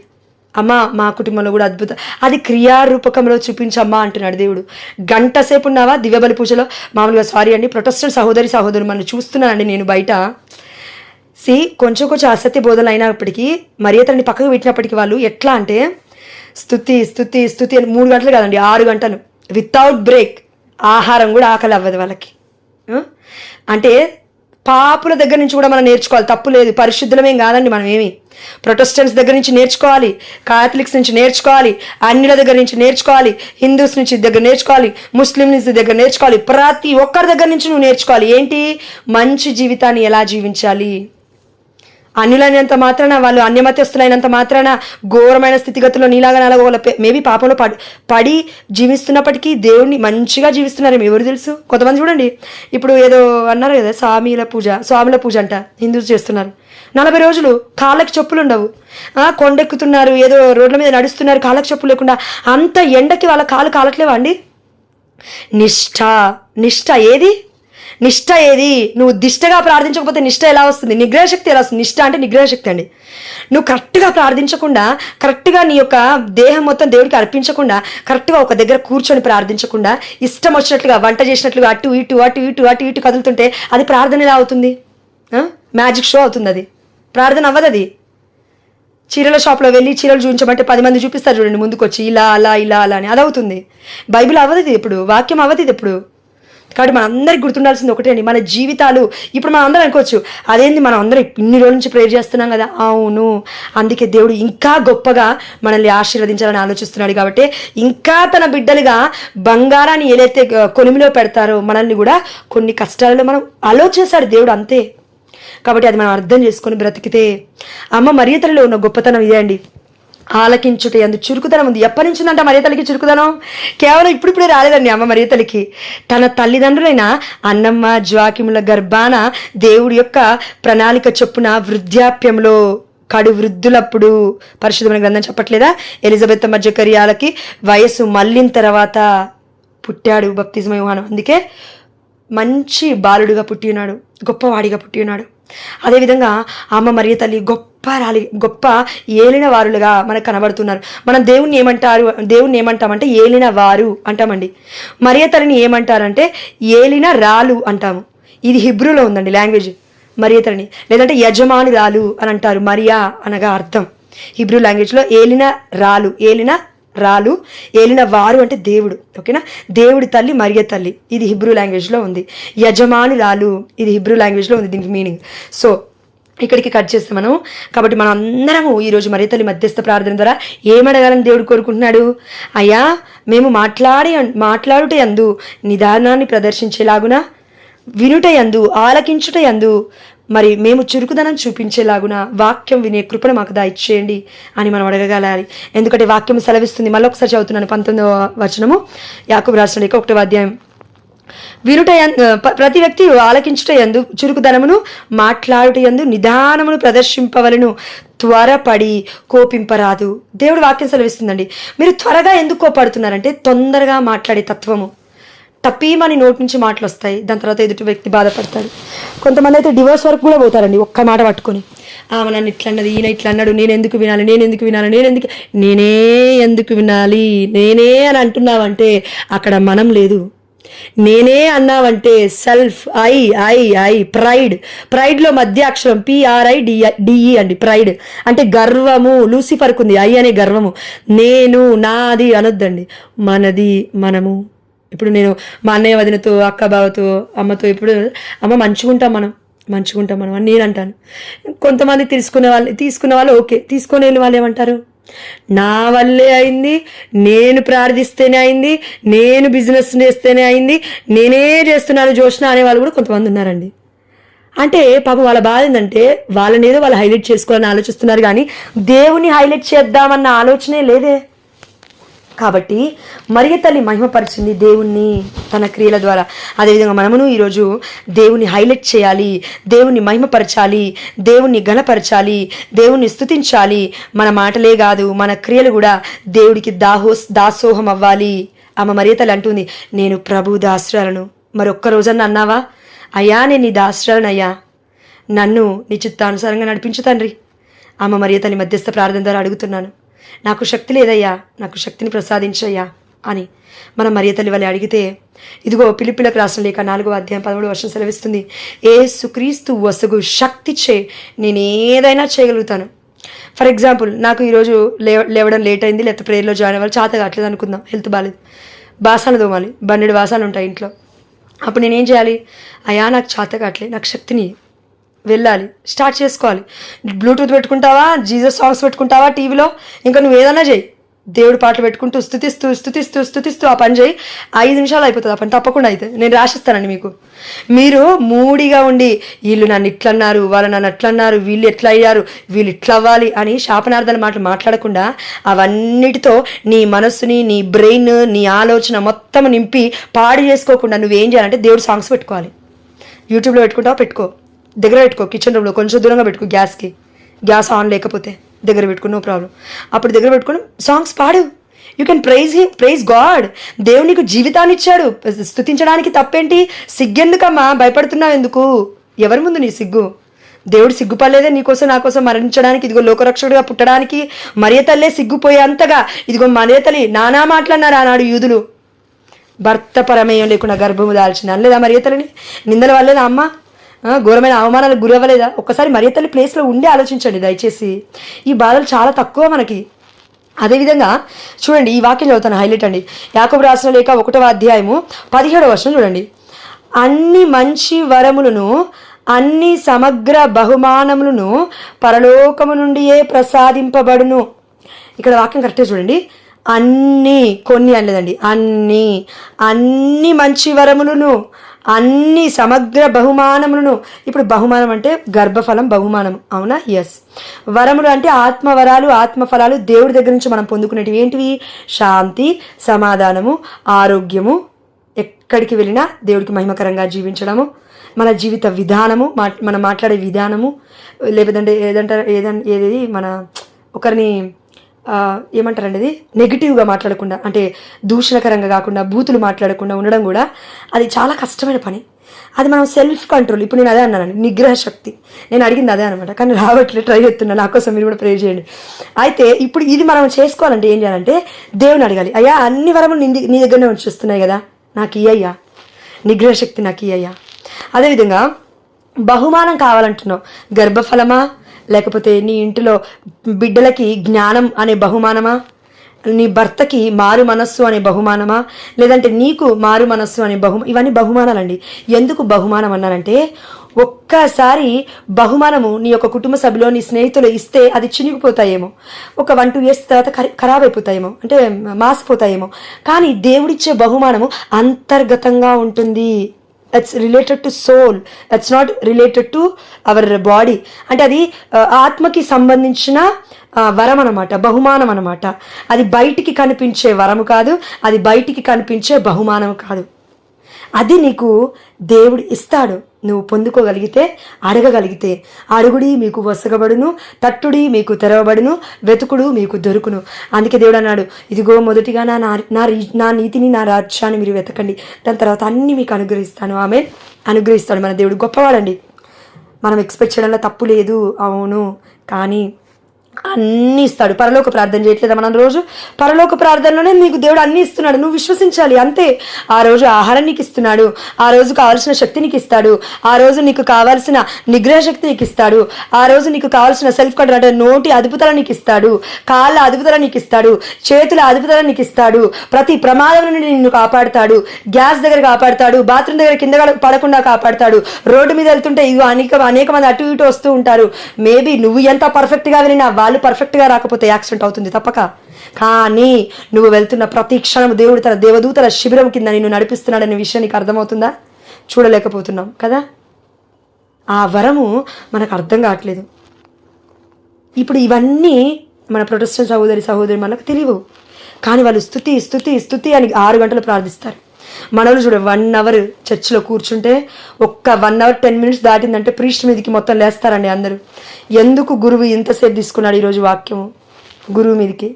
అమ్మ మా కుటుంబంలో కూడా అద్భుతం, అది క్రియారూపకంలో చూపించమ్మా అంటున్నాడు దేవుడు. గంట సేపు ఉన్నావా దివ్య బలి పూజలో? మామూలుగా సారీ అండి, ప్రొటెస్టెంట్ సహోదరు మనల్ని చూస్తున్నానండి నేను బయట. కొంచెం అసత్య బోధనలు అయినప్పటికీ మరియతల్ని పక్కకు పెట్టినప్పటికీ వాళ్ళు ఎట్లా అంటే స్తుతి అని 3 గంటలు కాదండి, 6 గంటలు వితౌట్ బ్రేక్. ఆహారం కూడా ఆకలి అవ్వదు వాళ్ళకి. అంటే పాపుల దగ్గర నుంచి కూడా మనం నేర్చుకోవాలి, తప్పు లేదు, పరిశుద్ధులమేం కాదండి మనం ఏమి. ప్రొటెస్టెంట్స్ దగ్గర నుంచి నేర్చుకోవాలి, కాథలిక్స్ నుంచి నేర్చుకోవాలి, అన్యుల దగ్గర నుంచి నేర్చుకోవాలి, హిందూస్ నుంచి దగ్గర నేర్చుకోవాలి, ముస్లింస్ దగ్గర నేర్చుకోవాలి, ప్రతి ఒక్కరి దగ్గర నుంచి నువ్వు నేర్చుకోవాలి. ఏంటి? మంచి జీవితాన్ని ఎలా జీవించాలి. అన్యులైనంత మాత్రాన, వాళ్ళు అన్యమతస్తులైనంత మాత్రాన ఘోరమైన స్థితిగతుల్లో నీలాగా నాలాగా వాళ్ళ మేబీ పాపంలో పడి జీవిస్తున్నప్పటికీ దేవుణ్ణి మంచిగా జీవిస్తున్నారేమో ఎవరు తెలుసు. కొంతమంది చూడండి, ఇప్పుడు ఏదో అన్నారు కదా స్వామిల పూజ అంట హిందూస్ చేస్తున్నారు. 40 రోజులు కాళ్ళకి చెప్పులు ఉండవు, కొండెక్కుతున్నారు, ఏదో రోడ్ల మీద నడుస్తున్నారు కాళ్ళకి చెప్పులు లేకుండా. అంత ఎండకి వాళ్ళ కాళ్ళు కాలట్లేవా అండి? నిష్ఠ ఏది? నువ్వు దిష్టగా ప్రార్థించకపోతే నిష్ఠ ఎలా వస్తుంది? నిగ్రహశక్తి ఎలా వస్తుంది? నిష్ఠ అంటే నిగ్రహశక్తి అండి. నువ్వు కరెక్ట్గా ప్రార్థించకుండా, కరెక్ట్గా నీ యొక్క దేహం మొత్తం దేవుడికి అర్పించకుండా, కరెక్ట్గా ఒక దగ్గర కూర్చొని ప్రార్థించకుండా, ఇష్టం వచ్చినట్లుగా వంట చేసినట్లుగా అటు ఇటు కదులుతుంటే అది ప్రార్థన ఎలా అవుతుంది? మ్యాజిక్ షో అవుతుంది, అది ప్రార్థన అవ్వదు. అది చీరల షాప్లో వెళ్ళి చీరలు చూపించమంటే 10 మంది చూపిస్తారు చూడండి ముందుకు వచ్చి, ఇలా అని, అది అవుతుంది. బైబిల్ అవ్వదు ఇది ఎప్పుడు, వాక్యం అవ్వదు ఇది ఎప్పుడు. కాబట్టి మనందరికి గుర్తుండాల్సింది ఒకటే అండి, మన జీవితాలు ఇప్పుడు మనం అందరం అనుకోవచ్చు, అదేంది మనం అందరం ఇన్ని రోజుల నుంచి ప్రేయర్ చేస్తున్నాం కదా. అవును, అందుకే దేవుడు ఇంకా గొప్పగా మనల్ని ఆశీర్వదించాలని ఆలోచిస్తున్నాడు. కాబట్టి ఇంకా తన బిడ్డలుగా బంగారాన్ని ఏదైతే కొలిమిలో పెడతారో మనల్ని కూడా కొన్ని కష్టాలలో మనం ఆలోచిస్తాడు దేవుడు, అంతే. కాబట్టి అది మనం అర్థం చేసుకొని బ్రతికితే, అమ్మ మరియ తల్లిలో ఉన్న గొప్పతనం ఇదే అండి. ఆలకించుట యందు చురుకుదనం ఉంది. ఎప్పటి నుంచి ఉందంట మరియ తల్లికి చురుకుదనం? కేవలం ఇప్పుడిప్పుడే రాలేదండి అమ్మ మరియ తల్లికి. తన తల్లిదండ్రులైన అన్నమ్మ జ్వాకిముల గర్భాన దేవుడి యొక్క ప్రణాళిక చొప్పున వృద్ధాప్యంలో కడు వృద్ధులప్పుడు, పరిశుద్ధమైన గ్రంథం చెప్పట్లేదా, ఎలిజబెత్ జకరియాలకి వయస్సు మళ్ళిన తర్వాత పుట్టాడు బప్తిజం యోహాను. అందుకే మంచి బాలుడుగా పుట్టి ఉన్నాడు, గొప్పవాడిగా పుట్టి ఉన్నాడు. అదేవిధంగా అమ్మ మరియ తల్లి గొప్ప ఏలిన వారులుగా మనకు కనబడుతున్నారు. మనం దేవుణ్ణి ఏమంటామంటే ఏలిన వారు అంటామండి. మరియ తల్లిని ఏమంటారంటే ఏలిన రాలు అంటాము. ఇది హిబ్రూలో ఉందండి లాంగ్వేజ్ మరియ తల్లిని, లేదంటే యజమానురాలు అని అంటారు. మరియా అనగా అర్థం హిబ్రూ లాంగ్వేజ్లో ఏలిన రాలు, ఏలిన వారు అంటే దేవుడు. ఓకేనా, దేవుడి తల్లి మరియ తల్లి, ఇది హిబ్రూ లాంగ్వేజ్లో ఉంది. యజమానురాలు, ఇది హిబ్రూ లాంగ్వేజ్లో ఉంది దీనికి మీనింగ్. సో ఇక్కడికి కట్ చేస్తాం మనం. కాబట్టి మనం అందరము ఈరోజు మరియ తల్లి మధ్యస్థ ప్రార్థన ద్వారా ఏమడగాలని దేవుడు కోరుకుంటున్నాడు? అయ్యా, మేము మాట్లాడుట యందు నిదానాన్ని ప్రదర్శించేలాగున, వినుట యందు ఆలకించుట యందు మరి మేము చురుకుదనం చూపించేలాగున వాక్యం వినే కృపను మాకు దయచేయండి అని మనం అడగగలాలి. ఎందుకంటే వాక్యం సెలవిస్తుంది. మళ్ళీ ఒకసారి చదువుతున్నాను, 19వ వచనము యాకోబు రాసిన లేఖ 1వ అధ్యాయం. ప్రతి వ్యక్తి ఆలకించుట యందు చురుకుదనమును, మాట్లాడుట యందు నిదానమును ప్రదర్శింపవలను, త్వరపడి కోపింపరాదు. దేవుడు వాక్యం సెలవిస్తుందండి. మీరు త్వరగా ఎందుకు కోపడుతున్నారంటే తొందరగా మాట్లాడే తత్వము. తప్పీమని నోటి నుంచి మాటలు వస్తాయి, దాని తర్వాత ఎదుటి వ్యక్తి బాధపడతాడు. కొంతమంది అయితే డివోర్స్ వరకు కూడా పోతారండి ఒక్క మాట పట్టుకొని. ఆమె నన్ను ఇట్లా అన్నది, ఈయన ఇట్లా అన్నాడు, నేనే ఎందుకు వినాలి, నేనే అని అంటున్నావంటే అక్కడ మనం లేదు. నేనే అన్నావంటే సెల్ఫ్, ఐ ప్రైడ్లో మధ్య అక్షరం PRIDE అండి. ప్రైడ్ అంటే గర్వము. లూసిఫర్కు ఉంది ఐ అనే గర్వము. నేను, నాది అనొద్దండి, మనది, మనము. ఇప్పుడు నేను మా అన్నయ్య వదినతో, అక్క బావతో, అమ్మతో ఇప్పుడు అమ్మ మంచుకుంటాం మనం అని నేను అంటాను. కొంతమంది తీసుకున్న వాళ్ళు ఓకే, తీసుకొని వెళ్ళిన వాళ్ళు ఏమంటారు, నా వల్లే అయింది, నేను ప్రార్థిస్తేనే అయింది, నేను బిజినెస్ చేస్తేనే అయింది, నేనే చేస్తున్నాను జోష్న అనే వాళ్ళు కూడా కొంతమంది ఉన్నారండి. అంటే పాపం వాళ్ళ బాధ ఏంటంటే వాళ్ళనేదో వాళ్ళు హైలైట్ చేసుకోవాలని ఆలోచిస్తున్నారు, కానీ దేవుని హైలైట్ చేద్దామన్న ఆలోచనే లేదే. కాబట్టి మరియ తల్లి మహిమపరిచింది దేవుణ్ణి తన క్రియల ద్వారా. అదేవిధంగా మనమును ఈరోజు దేవుని హైలైట్ చేయాలి, దేవుణ్ణి మహిమపరచాలి, దేవుణ్ణి ఘనపరచాలి, దేవుణ్ణి స్తుతించాలి. మన మాటలే కాదు, మన క్రియలు కూడా దేవుడికి దాసోహం అవ్వాలి. ఆమె మరియ తల్లి అంటుంది, నేను ప్రభు దాసురాలను. మరొక్క రోజన్నా అన్నావా, అయ్యా నేను నీ దాసురాలను, అయ్యా నన్ను నీ చిత్తానుసారంగా నడిపించు తండ్రి. ఆమె మరియ తల్లి మధ్యస్థ ప్రార్థన ద్వారా అడుగుతున్నాను, నాకు శక్తి లేదయ్యా, నాకు శక్తిని ప్రసాదించయ్యా అని మనం మరియ తల్లి వల్ల అడిగితే, ఇదిగో ఫిలిప్పీయులకు రాసిన లేఖ 4వ అధ్యాయం 13వ వచనం సెలవిస్తుంది, యేసుక్రీస్తు వసగు శక్తి చే నేను ఏదైనా చేయగలుగుతాను. ఫర్ ఎగ్జాంపుల్, నాకు ఈరోజు లేవడం లేట్ అయింది, లేకపోతే ప్రేయర్లో జాయిన్ అవ్వాలి, చేత కావట్లేదు అనుకుందాం, హెల్త్ బాగాలేదు, బాసాలు తోమాలి, 12 బాసాలు ఉంటాయి ఇంట్లో. అప్పుడు నేనేం చేయాలి, అయ్యా నాకు చేత కావట్లేదు, నాకు శక్తిని వెళ్ళాలి, స్టార్ట్ చేసుకోవాలి. బ్లూటూత్ పెట్టుకుంటావా, జీసస్ సాంగ్స్ పెట్టుకుంటావా టీవీలో, ఇంకా నువ్వు ఏదైనా చేయి, దేవుడు పాటలు పెట్టుకుంటూ స్థుతిస్తూ ఆ పని చేయి, 5 నిమిషాలు అయిపోతుంది ఆ పని, తప్పకుండా అవుతుంది. నేను రాసిస్తానండి మీకు. మీరు మూడిగా ఉండి వీళ్ళు నన్ను ఇట్లన్నారు, వాళ్ళు నన్ను అట్లన్నారు, వీళ్ళు ఎట్లా అయ్యారు, వీళ్ళు ఇట్లా అవ్వాలి అని శాపనార్థాల మాటలు మాట్లాడకుండా అవన్నిటితో నీ మనస్సుని, నీ బ్రెయిన్, నీ ఆలోచన మొత్తం నింపి పాడు చేసుకోకుండా నువ్వేం చేయాలంటే దేవుడు సాంగ్స్ పెట్టుకోవాలి. యూట్యూబ్లో పెట్టుకుంటావా, పెట్టుకో, దగ్గర పెట్టుకో, కిచెన్ రూమ్లో కొంచెం దూరంగా పెట్టుకో, గ్యాస్ ఆన్ లేకపోతే దగ్గర పెట్టుకో, నో ప్రాబ్లం. అప్పుడు దగ్గర పెట్టుకుని సాంగ్స్ పాడు. You can praise God. దేవుడు నీకు జీవితాన్ని ఇచ్చాడు, స్తుతించడానికి తప్పేంటి? సిగ్గెందుకమ్మా, భయపడుతున్నావు ఎందుకు? ఎవరి ముందు నీ సిగ్గు? దేవుడు సిగ్గుపడలేదే నీకోసం నా కోసం మరణించడానికి, ఇదిగో లోకరక్షకుడిగా పుట్టడానికి. మరియ తల్లే సిగ్గుపోయేంతగా ఇదిగో మరియ తల్లి నానా మాటలన్నారు ఆనాడు యూదులు. భర్త ప్రమేయం లేకుండా గర్భము దాల్చిన అనలేదా మరియ తల్లిని? నిందల వల్లేదా అమ్మ? ఘోరమైన అవమానాలకు గురి అవ్వలేదా? ఒక్కసారి మరియ తల్లి ప్లేస్లో ఉండి ఆలోచించండి దయచేసి. ఈ బాధలు చాలా తక్కువ మనకి. అదేవిధంగా చూడండి, ఈ వాక్యం చదువుతాను, హైలైట్ అండి. యాకోబు రాసిన లేఖ 1వ అధ్యాయము 17వ వచనం చూడండి. అన్ని మంచి వరములను, అన్ని సమగ్ర బహుమానములను పరలోకము నుండియే ప్రసాదింపబడును. ఇక్కడ వాక్యం కరెక్టే చూడండి. అన్ని, కొన్ని అనలేదండి, అన్ని మంచి వరములను, అన్ని సమగ్ర బహుమానములను. ఇప్పుడు బహుమానం అంటే గర్భఫలం బహుమానం, అవునా? ఎస్. వరములు అంటే ఆత్మవరాలు, ఆత్మఫలాలు దేవుడి దగ్గర నుంచి మనం పొందుకునేటివి. ఏంటివి? శాంతి, సమాధానము, ఆరోగ్యము, ఎక్కడికి వెళ్ళినా దేవుడికి మహిమకరంగా జీవించడము, మన జీవిత విధానము, మనం మాట్లాడే విధానము, లేదంటే ఏది మన ఒకరిని ఏమంటారండి, అది నెగిటివ్గా మాట్లాడకుండా, అంటే దూషణకరంగా కాకుండా, బూతులు మాట్లాడకుండా ఉండడం కూడా అది చాలా కష్టమైన పని. అది మనం సెల్ఫ్ కంట్రోల్. ఇప్పుడు నేను అదే అన్నానండి, నిగ్రహ శక్తి. నేను అడిగింది అదే అనమాట, కానీ రావట్లేదు, ట్రై చేస్తున్నా. నా కోసం మీరు కూడా ప్రే చేయండి. అయితే ఇప్పుడు ఇది మనం చేసుకోవాలంటే ఏం చేయాలంటే దేవుని అడగాలి. అయ్యా, అన్ని వరములు నీ దగ్గరనే వచ్చేస్తున్నాయి కదా, నాకు ఇయ్యయ్యా, నిగ్రహ శక్తి నాకు ఇయ్యయ్యా. అదేవిధంగా బహుమానం కావాలంటున్నావు, గర్భఫలమా, లేకపోతే నీ ఇంటిలో బిడ్డలకి జ్ఞానం అనే బహుమానమా, నీ భర్తకి మారు మనస్సు అనే బహుమానమా, లేదంటే నీకు మారు మనస్సు అనే ఇవన్నీ బహుమానాలండి. ఎందుకు బహుమానం అన్నానంటే, ఒక్కసారి బహుమానము నీ యొక్క కుటుంబ సభ్యులో, నీ స్నేహితులు ఇస్తే అది చినిగిపోతాయేమో, ఒక 1-2 years తర్వాత ఖరాబ్ అయిపోతాయేమో, అంటే మాసిపోతాయేమో. కానీ దేవుడిచ్చే బహుమానము అంతర్గతంగా ఉంటుంది. It's related to soul, it's not related to our body. అంటే అది ఆత్మకి సంబంధించిన వరం అనమాట, బహుమానం అనమాట. అది బయటికి కనిపించే వరము కాదు, అది బయటికి కనిపించే బహుమానం కాదు. అది నీకు దేవుడు ఇస్తాడు, నువ్వు పొందుకోగలిగితే, అడగగలిగితే. అడుగుడి మీకు వసగబడును, తట్టుడి మీకు తెరవబడును, వెతుకుడు మీకు దొరుకును. అందుకే దేవుడు అన్నాడు, ఇదిగో మొదటిగా నా నీతిని, నా రాజ్యాన్ని మీరు వెతకండి, దాని తర్వాత అన్నీ మీకు అనుగ్రహిస్తాను. ఆమె అనుగ్రహిస్తాడు. మన దేవుడు గొప్పవాడండి. మనం ఎక్స్పెక్ట్ చేయడంలో తప్పు లేదు, అవును, కానీ అన్నీ ఇస్తాడు. పరలోక ప్రార్థన చేయట్లేదా మనం రోజు? పరలోక ప్రార్థనలోనే నీకు దేవుడు అన్నీ ఇస్తున్నాడు, నువ్వు విశ్వసించాలి అంతే. ఆ రోజు ఆహారం నీకు ఇస్తున్నాడు, ఆ రోజు కావాల్సిన శక్తి నీకు ఇస్తాడు, ఆ రోజు నీకు కావాల్సిన నిగ్రహ శక్తి నీకు ఇస్తాడు, ఆ రోజు నీకు కావాల్సిన సెల్ఫ్ కంట్రోల్, అంటే నోటి అదుపుదల నీకు ఇస్తాడు, కాళ్ళ అదుపుదల నీకు ఇస్తాడు, చేతుల అదుపుదల నీకు ఇస్తాడు, ప్రతి ప్రమాదం నుండి నిన్ను కాపాడుతాడు, గ్యాస్ దగ్గర కాపాడుతాడు, బాత్రూమ్ దగ్గర కింద పడకుండా కాపాడుతాడు. రోడ్డు మీద వెళ్తుంటే ఇగో అనేక మంది అటు ఇటు వస్తూ ఉంటారు. మేబీ నువ్వు ఎంత పర్ఫెక్ట్గా వెళ్ళినా వాళ్ళు పర్ఫెక్ట్గా రాకపోతే యాక్సిడెంట్ అవుతుంది తప్పక. కానీ నువ్వు వెళ్తున్న ప్రతి క్షణం దేవుడు తన దేవదూతల శిబిరం కింద నిన్ను నడిపిస్తున్నాడనే విషయం నీకు అర్థమవుతుందా? చూడలేకపోతున్నాం కదా. ఆ వరము మనకు అర్థం కావట్లేదు. ఇప్పుడు ఇవన్నీ మన ప్రొటెస్టెంట్ సహోదరి మనకు తెలియవు, కానీ వాళ్ళు స్తుతి స్తుతి స్తుతి అని 6 గంటలు ప్రార్థిస్తారు. మనోళ్ళు చూడ 1 hour చర్చిలో కూర్చుంటే, ఒక్క 1 hour 10 minutes దాటిందంటే ప్రీస్ట్ మీదకి మొత్తం లేస్తారండి అందరూ. ఎందుకు గురువు ఇంతసేపు తీసుకున్నాడు ఈరోజు వాక్యము? గురువు మీదకి.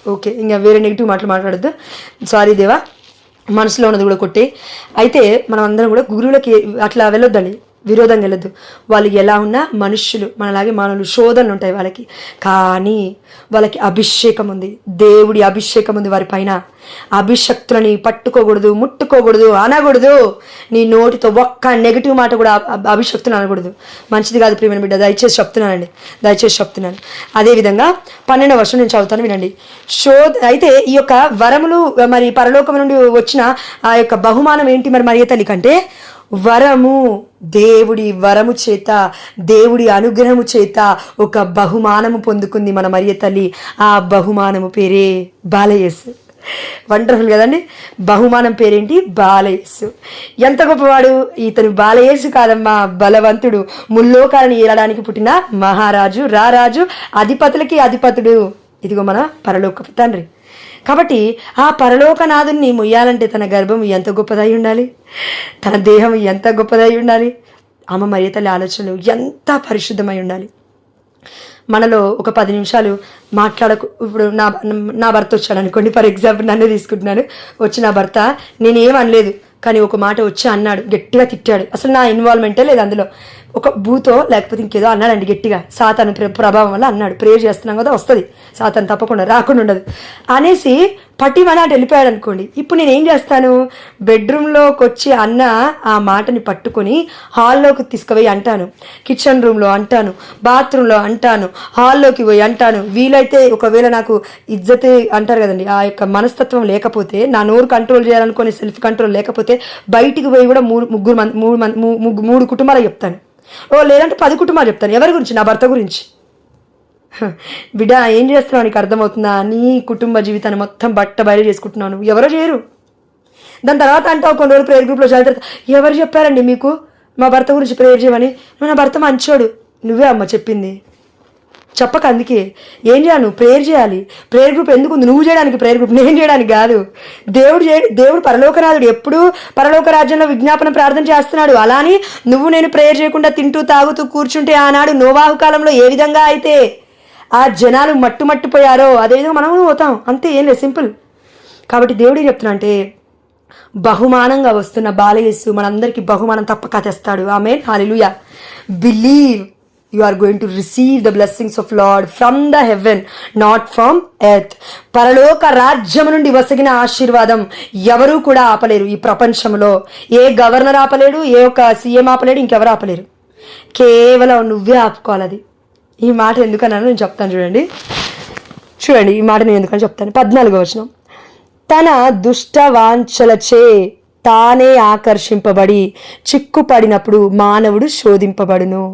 ఓకే, ఇంకా వేరే నెగిటివ్ మాట్లాడద్దు, సారీ దేవా, మనసులో ఉన్నది కూడా కొట్టే. అయితే మనం అందరం కూడా గురువులకి అట్లా వెళ్ళొద్దండి, విరోధంగా వెళ్ళొద్దు. వాళ్ళు ఎలా ఉన్నా మనుష్యులు, మనలాగే మానవులు, శోధనలు ఉంటాయి వాళ్ళకి. కానీ వాళ్ళకి అభిషేకం ఉంది, దేవుడి అభిషేకం ఉంది వారి పైన. అభిషక్తులని పట్టుకోకూడదు, ముట్టుకోకూడదు, అనకూడదు. నీ నోటితో ఒక్క నెగిటివ్ మాట కూడా అభిషక్తులు అనకూడదు, మంచిది కాదు ప్రియమైన బిడ్డ. దయచేసి చెప్తున్నాను. అదేవిధంగా 12వ వర్షం నేను చదువుతాను, వినండి. అయితే ఈ యొక్క వరములు మరి పరలోకం నుండి వచ్చిన ఆ యొక్క బహుమానం ఏంటి మరి మరియ తల్లి కంటే, వరము, దేవుడి వరము చేత, దేవుడి అనుగ్రహము చేత ఒక బహుమానము పొందుకుంది మన మరియ తల్లి. ఆ బహుమానము పేరే బాలయేసు. వండర్ఫుల్ కదండి. బహుమానం పేరేంటి? బాలయేసు. ఎంత గొప్పవాడు ఇతను! బాలయేసు కాదమ్మా, బలవంతుడు, ముల్లోకాలను ఏలడానికి పుట్టిన మహారాజు, రారాజు, అధిపతులకి అధిపతుడు. ఇదిగో మన పరలోకపు తండ్రి. కాబట్టి ఆ పరలోకనాథుని మొయ్యాలంటే తన గర్భం ఎంత గొప్పదై ఉండాలి, తన దేహం ఎంత గొప్పదై ఉండాలి, అమ్మ మరియ తల్లి ఆలోచనలు ఎంత పరిశుద్ధమై ఉండాలి. మనలో ఒక 10 నిమిషాలు ఇప్పుడు నా భర్త వచ్చాడు అనుకోండి, ఫర్ ఎగ్జాంపుల్ నన్ను తీసుకుంటున్నాను. వచ్చి నా భర్త నేనేం అనలేదు, కానీ ఒక మాట వచ్చి అన్నాడు, గట్టిగా తిట్టాడు. అసలు నా ఇన్వాల్వ్మెంటే లేదు అందులో. ఒక బూతో లేకపోతే ఇంకేదో అన్నాడండి గట్టిగా, సాతాను ప్రభావం వల్ల అన్నాడు. ప్రేయర్ చేస్తున్నాం కదా, వస్తుంది సాతాను, తప్పకుండా రాకుండా ఉండదు అనేసి పట్టిమనాటి వెళ్ళిపోయాడు అనుకోండి. ఇప్పుడు నేను ఏం చేస్తాను? బెడ్రూమ్లోకి వచ్చి అన్న ఆ మాటని పట్టుకొని హాల్లోకి తీసుకుపోయి అంటాను, కిచెన్ రూమ్లో అంటాను, బాత్రూంలో అంటాను, హాల్లోకి పోయి అంటాను. వీలైతే ఒకవేళ నాకు ఇజ్జత్ అంటారు కదండి, ఆ యొక్క మనస్తత్వం లేకపోతే, నా నోరు కంట్రోల్ చేయాలనుకునే సెల్ఫ్ కంట్రోల్ లేకపోతే బయటికి పోయి కూడా మూడు కుటుంబాలకు చెప్తాను. లేదంటే 10 కుటుంబాలు చెప్తాను. ఎవరి గురించి? నా భర్త గురించి. బిడ్డ ఏం చేస్తున్నావు, నీకు అర్థమవుతుందా? నీ కుటుంబ జీవితాన్ని మొత్తం బయలు చేసుకుంటున్నాను, ఎవరో చేయరు. దాని తర్వాత అంటావు కొన్ని రోజులు ప్రేయర్ గ్రూప్లో చదివితే, ఎవరు చెప్పారండి మీకు మా భర్త గురించి ప్రేయర్ చేయమని? నా భర్త మంచోడు. నువ్వే అమ్మ చెప్పింది, చెప్పక. అందుకే ఏం చేయాలి? నువ్వు ప్రేయర్ చేయాలి. ప్రేయర్ గ్రూప్ ఎందుకు ఉంది? నువ్వు చేయడానికి ప్రేయర్ గ్రూప్, నేను చేయడానికి కాదు. దేవుడు పరలోకనాథుడు, ఎప్పుడు పరలోక రాజ్యంలో విజ్ఞాపన ప్రార్థన చేస్తున్నాడు. అలాని నువ్వు నేను ప్రేయర్ చేయకుండా తింటూ తాగుతూ కూర్చుంటే ఆనాడు నోవాహు కాలంలో ఏ విధంగా అయితే ఆ జనాలు మట్టుపోయారో అదేవిధంగా మనము పోతాం. అంతే, ఏం లేదు, సింపుల్. కాబట్టి దేవుడు ఏం చెప్తున్నా అంటే, బహుమానంగా వస్తున్న బాలయేసు మనందరికీ బహుమానం తప్పక తెస్తాడు. Amen, hallelujah. Believe you are going to receive the blessings of Lord from the heaven, not from earth. పరలోక రాజ్యం నుండి వసగిన ఆశీర్వాదం ఎవరూ కూడా ఆపలేరు ఈ ప్రపంచంలో. ఏ గవర్నర్ ఆపలేడు, ఏ ఒక సీఎం ఆపలేడు, ఇంకెవరు ఆపలేరు. కేవలం నువ్వే ఆపుకోవాలి. అది ఈ మాట ఎందుకన్నా నేను చెప్తాను. చూడండి ఈ మాట నేను ఎందుకని చెప్తాను. 14వ వచనం, తన దుష్ట వాంఛలచే తానే ఆకర్షింపబడి చిక్కుపడినప్పుడు మానవుడు శోధింపబడును.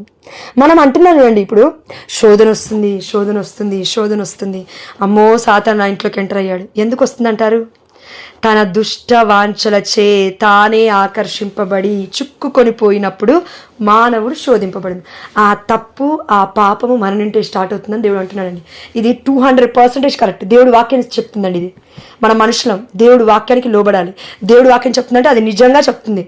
మనం అంటున్నాం చూడండి, ఇప్పుడు శోధన వస్తుంది. అమ్మో, సాతాను నా ఇంట్లోకి ఎంటర్ అయ్యాడు. ఎందుకు వస్తుంది అంటారు? తన దుష్ట వాంఛలచే తానే ఆకర్షింపబడి చిక్కుకొని పోయినప్పుడు మానవుడు శోధింపబడింది. ఆ తప్పు, ఆ పాపము మన నుండి స్టార్ట్ అవుతుందని దేవుడు అంటున్నాడండి. ఇది 200% కరెక్ట్. దేవుడు వాక్యాన్ని చెప్తుందండి. ఇది మన మనుషులం, దేవుడు వాక్యానికి లోబడాలి. దేవుడు వాక్యం చెప్తుందంటే అది నిజంగా చెప్తుంది.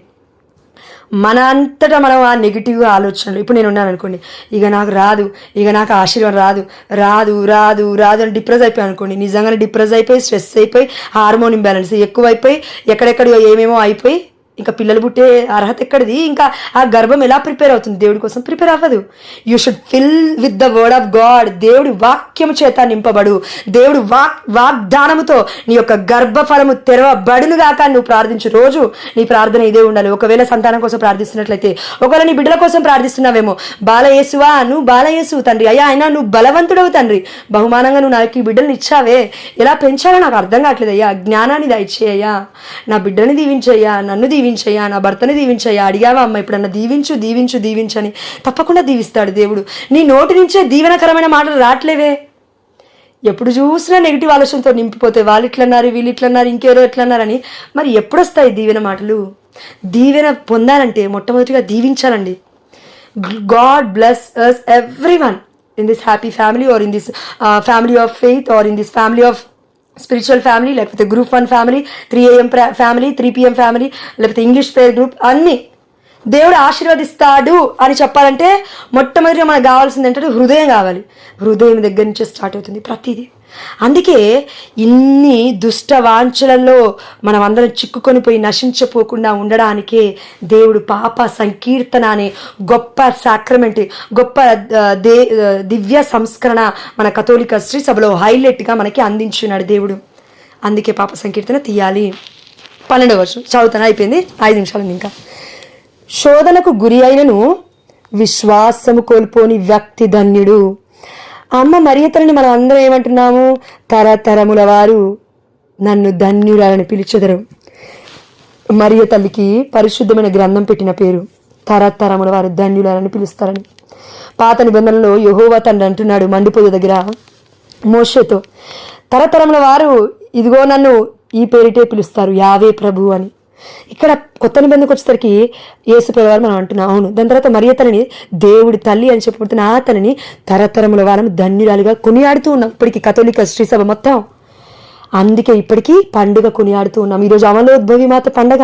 మన అంతటా మనం ఆ నెగిటివ్గా ఆలోచనలు, ఇప్పుడు నేను ఉన్నాను అనుకోండి, ఇక నాకు రాదు, ఇక నాకు ఆశీర్వాదం రాదు అని డిప్రెస్ అయిపోయి అనుకోండి. నిజంగానే డిప్రెస్ అయిపోయి, స్ట్రెస్ అయిపోయి, హార్మోన్ ఇంబ్యాలెన్స్ ఎక్కువైపోయి, ఎక్కడెక్కడో ఏమేమో అయిపోయి, ఇంకా పిల్లలు పుట్టే అర్హత ఎక్కడిది? ఇంకా ఆ గర్భం ఎలా ప్రిపేర్ అవుతుంది? దేవుడి కోసం ప్రిపేర్ అవ్వదు. You should fill with the word of God. దేవుడి వాక్యము చేత నింపబడు. దేవుడు వాగ్దానముతో నీ యొక్క గర్భఫలము తెరవబడును గాక. నువ్వు ప్రార్థించు. రోజు నీ ప్రార్థన ఇదే ఉండాలి. ఒకవేళ సంతానం కోసం ప్రార్థిస్తున్నట్లయితే, ఒకవేళ నీ బిడ్డల కోసం ప్రార్థిస్తున్నావేమో, బాలయేసువా, నువ్వు బాలయేసు తండ్రి, అయ్యా అయినా నువ్వు బలవంతుడవు తండ్రి, బహుమానంగా నువ్వు నాకు ఈ బిడ్డలు ఇచ్చావే, ఎలా పెంచాలో నాకు అర్థం కావట్లేదు అయ్యా, జ్ఞానాన్ని దయచేయ్యా, నా బిడ్డని దీవించయ్యా, నన్ను దీవించయ్యా, నా భర్తని దీవించయ్యా. అడిగావా అమ్మ ఇప్పుడన్నా? దీవించని తప్పకుండా దీవిస్తాడు దేవుడు. నీ నోటి నుంచే దీవెనకరమైన మాటలు రావట్లేవే. ఎప్పుడు చూసినా నెగిటివ్ ఆలోచనతో నింపిపోతే, వాళ్ళు ఇట్లన్నారు, వీళ్ళు ఇట్లన్నారు, ఇంకేరో ఎట్లన్నారని. మరి ఎప్పుడు వస్తాయి దీవెన మాటలు? దీవెన పొందాలంటే మొట్టమొదటిగా దీవించాలండి. God bless us everyone in this happy family, or in this family of faith, or in this family of spiritual family, లేకపోతే group 1 family, 3 AM family, 3 PM family, లేకపోతే ఇంగ్లీష్ ప్రేయర్ గ్రూప్, అన్నీ దేవుడు ఆశీర్వదిస్తాడు అని చెప్పాలంటే మొట్టమొదటిగా మనకు కావాల్సింది ఏంటంటే హృదయం కావాలి. హృదయం దగ్గర నుంచే స్టార్ట్ అవుతుంది ప్రతిదీ. అందుకే ఇన్ని దుష్ట వాంఛలలో మనం అందరం చిక్కుకొని పోయి నశించిపోకుండా ఉండడానికే దేవుడు పాప సంకీర్తన అనే గొప్ప సాక్రమెంట్, గొప్ప దివ్య సంస్కరణ మన కథోలిక శ్రీ సభలో హైలైట్గా మనకి అందించున్నాడు దేవుడు. అందుకే పాప సంకీర్తన తీయాలి. 12వ వచనం చదువుతాను, అయిపోయింది, 5 నిమిషాలు ఇంకా. శోధనకు గురి అయినను విశ్వాసము కోల్పోని వ్యక్తి ధన్యుడు. అమ్మ మరియ తల్లిని మనం అందరం ఏమంటున్నాము? తరతరముల వారు నన్ను ధన్యురాలని పిలిచెదరు. మరియ తల్లికి పరిశుద్ధమైన గ్రంథం పెట్టిన పేరు, తరతరముల వారు ధన్యులని పిలుస్తారని. పాత నిబంధనలో యెహోవా తండ్రి అంటున్నాడు మండిపోయే దగ్గర మోషేతో, తరతరముల వారు ఇదిగో నన్ను ఈ పేరిటే పిలుస్తారు, యావే ప్రభు అని. ఇక్కడ కొత్త నిబంధనకు వచ్చేసరికి యేసు ప్రభువారు మనం అంటున్నాం. అవును, దాని తర్వాత మరియ తల్లిని దేవుడి తల్లి అని చెప్పబడుతున్న ఆ తల్లిని తరతరముల వారం ధన్యురాలుగా కొనియాడుతూ ఉన్నాం ఇప్పటికీ కథోలిక శ్రీ సభ మొత్తం. అందుకే ఇప్పటికీ పండుగ కొనియాడుతూ ఉన్నాం. ఈరోజు అమలోద్భవి మాత పండుగ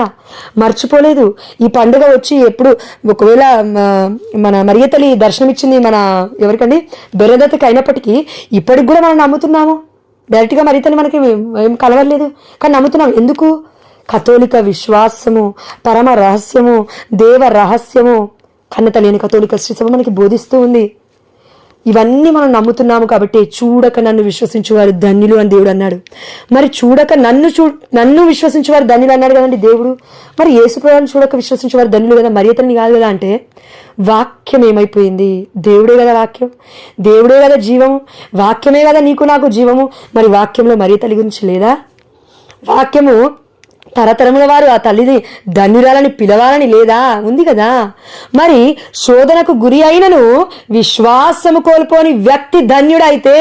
మర్చిపోలేదు. ఈ పండుగ వచ్చి ఎప్పుడు ఒకవేళ మన మరియ తల్లి దర్శనమిచ్చింది మన ఎవరికండి బెరదత్తకి అయినప్పటికీ ఇప్పటికి కూడా మనం నమ్ముతున్నాము. డైరెక్ట్గా మరియ తల్లి మనకి ఏం కలవలేదు, కానీ నమ్ముతున్నాం. ఎందుకు? కథోలిక విశ్వాసము, పరమ రహస్యము, దేవ రహస్యము కన్నతల్లి అని కథోలిక శ్రీ సభ మనకి బోధిస్తూ ఉంది. ఇవన్నీ మనం నమ్ముతున్నాము కాబట్టి చూడక నన్ను విశ్వసించేవారు ధన్యులు అని దేవుడు అన్నాడు. మరి చూడక నన్ను విశ్వసించేవారు ధన్యులు అన్నాడు కదండి దేవుడు. మరి యేసుప్రభువుని చూడక విశ్వసించేవారు ధన్యులు కదా, మరియ తల్లిని కాదు కదా అంటే వాక్యం ఏమైపోయింది? దేవుడే కదా వాక్యం, దేవుడే కదా జీవము, వాక్యమే కదా నీకు నాకు జీవము. మరి వాక్యంలో మరియ తల్లి గురించి లేదా? వాక్యము తరతరముల వారు ఆ తల్లిని ధన్యురాలని పిలవాలని లేదా? ఉంది కదా. మరి శోధనకు గురి అయినను విశ్వాసము కోల్పోని వ్యక్తి ధన్యుడైతే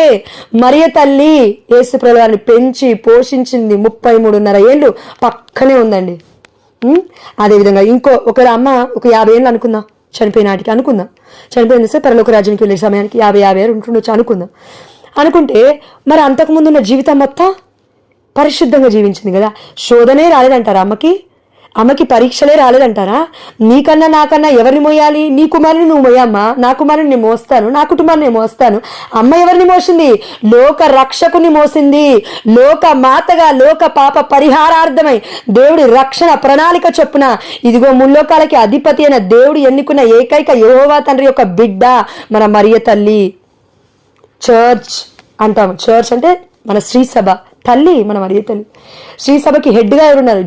మరియ తల్లి యేసు ప్రభువారిని పెంచి పోషించింది 33.5 ఏళ్ళు పక్కనే ఉందండి. అదేవిధంగా ఒక అమ్మ ఒక 50 ఏళ్ళు అనుకుందాం చనిపోయినాటికి, అనుకుందాం చనిపోయిన సరే పరలోక రాజ్యానికి వెళ్ళే సమయానికి 50 ఏళ్ళు ఉంటుండొచ్చు అనుకుందాం. అనుకుంటే మరి అంతకుముందు ఉన్న జీవితం మొత్తం పరిశుద్ధంగా జీవించింది కదా. శోధనే రాలేదంటారా అమ్మకి పరీక్షలే రాలేదంటారా? నీకన్నా నాకన్నా ఎవరిని మోయాలి? నీ కుమారుని నువ్వు మోయమ్మా, నా కుమారుని నేను మోస్తాను, నా కుటుంబాన్ని నేను మోస్తాను. అమ్మ ఎవరిని మోసింది? లోక రక్షకుని మోసింది. లోక మాతగా లోక పాప పరిహారార్థమై దేవుడి రక్షణ ప్రణాళిక చొప్పున ఇదిగో ముల్లోకాలకి అధిపతి అయిన దేవుడు ఎన్నుకున్న ఏకైక యెహోవా తండ్రి యొక్క బిడ్డ మన మరియ తల్లి. చర్చ్ అంటాము. చర్చ్ అంటే మన శ్రీ సభ తల్లి మన మరియ తల్లి. శ్రీ సభకి హెడ్గా ఎవరున్నారు?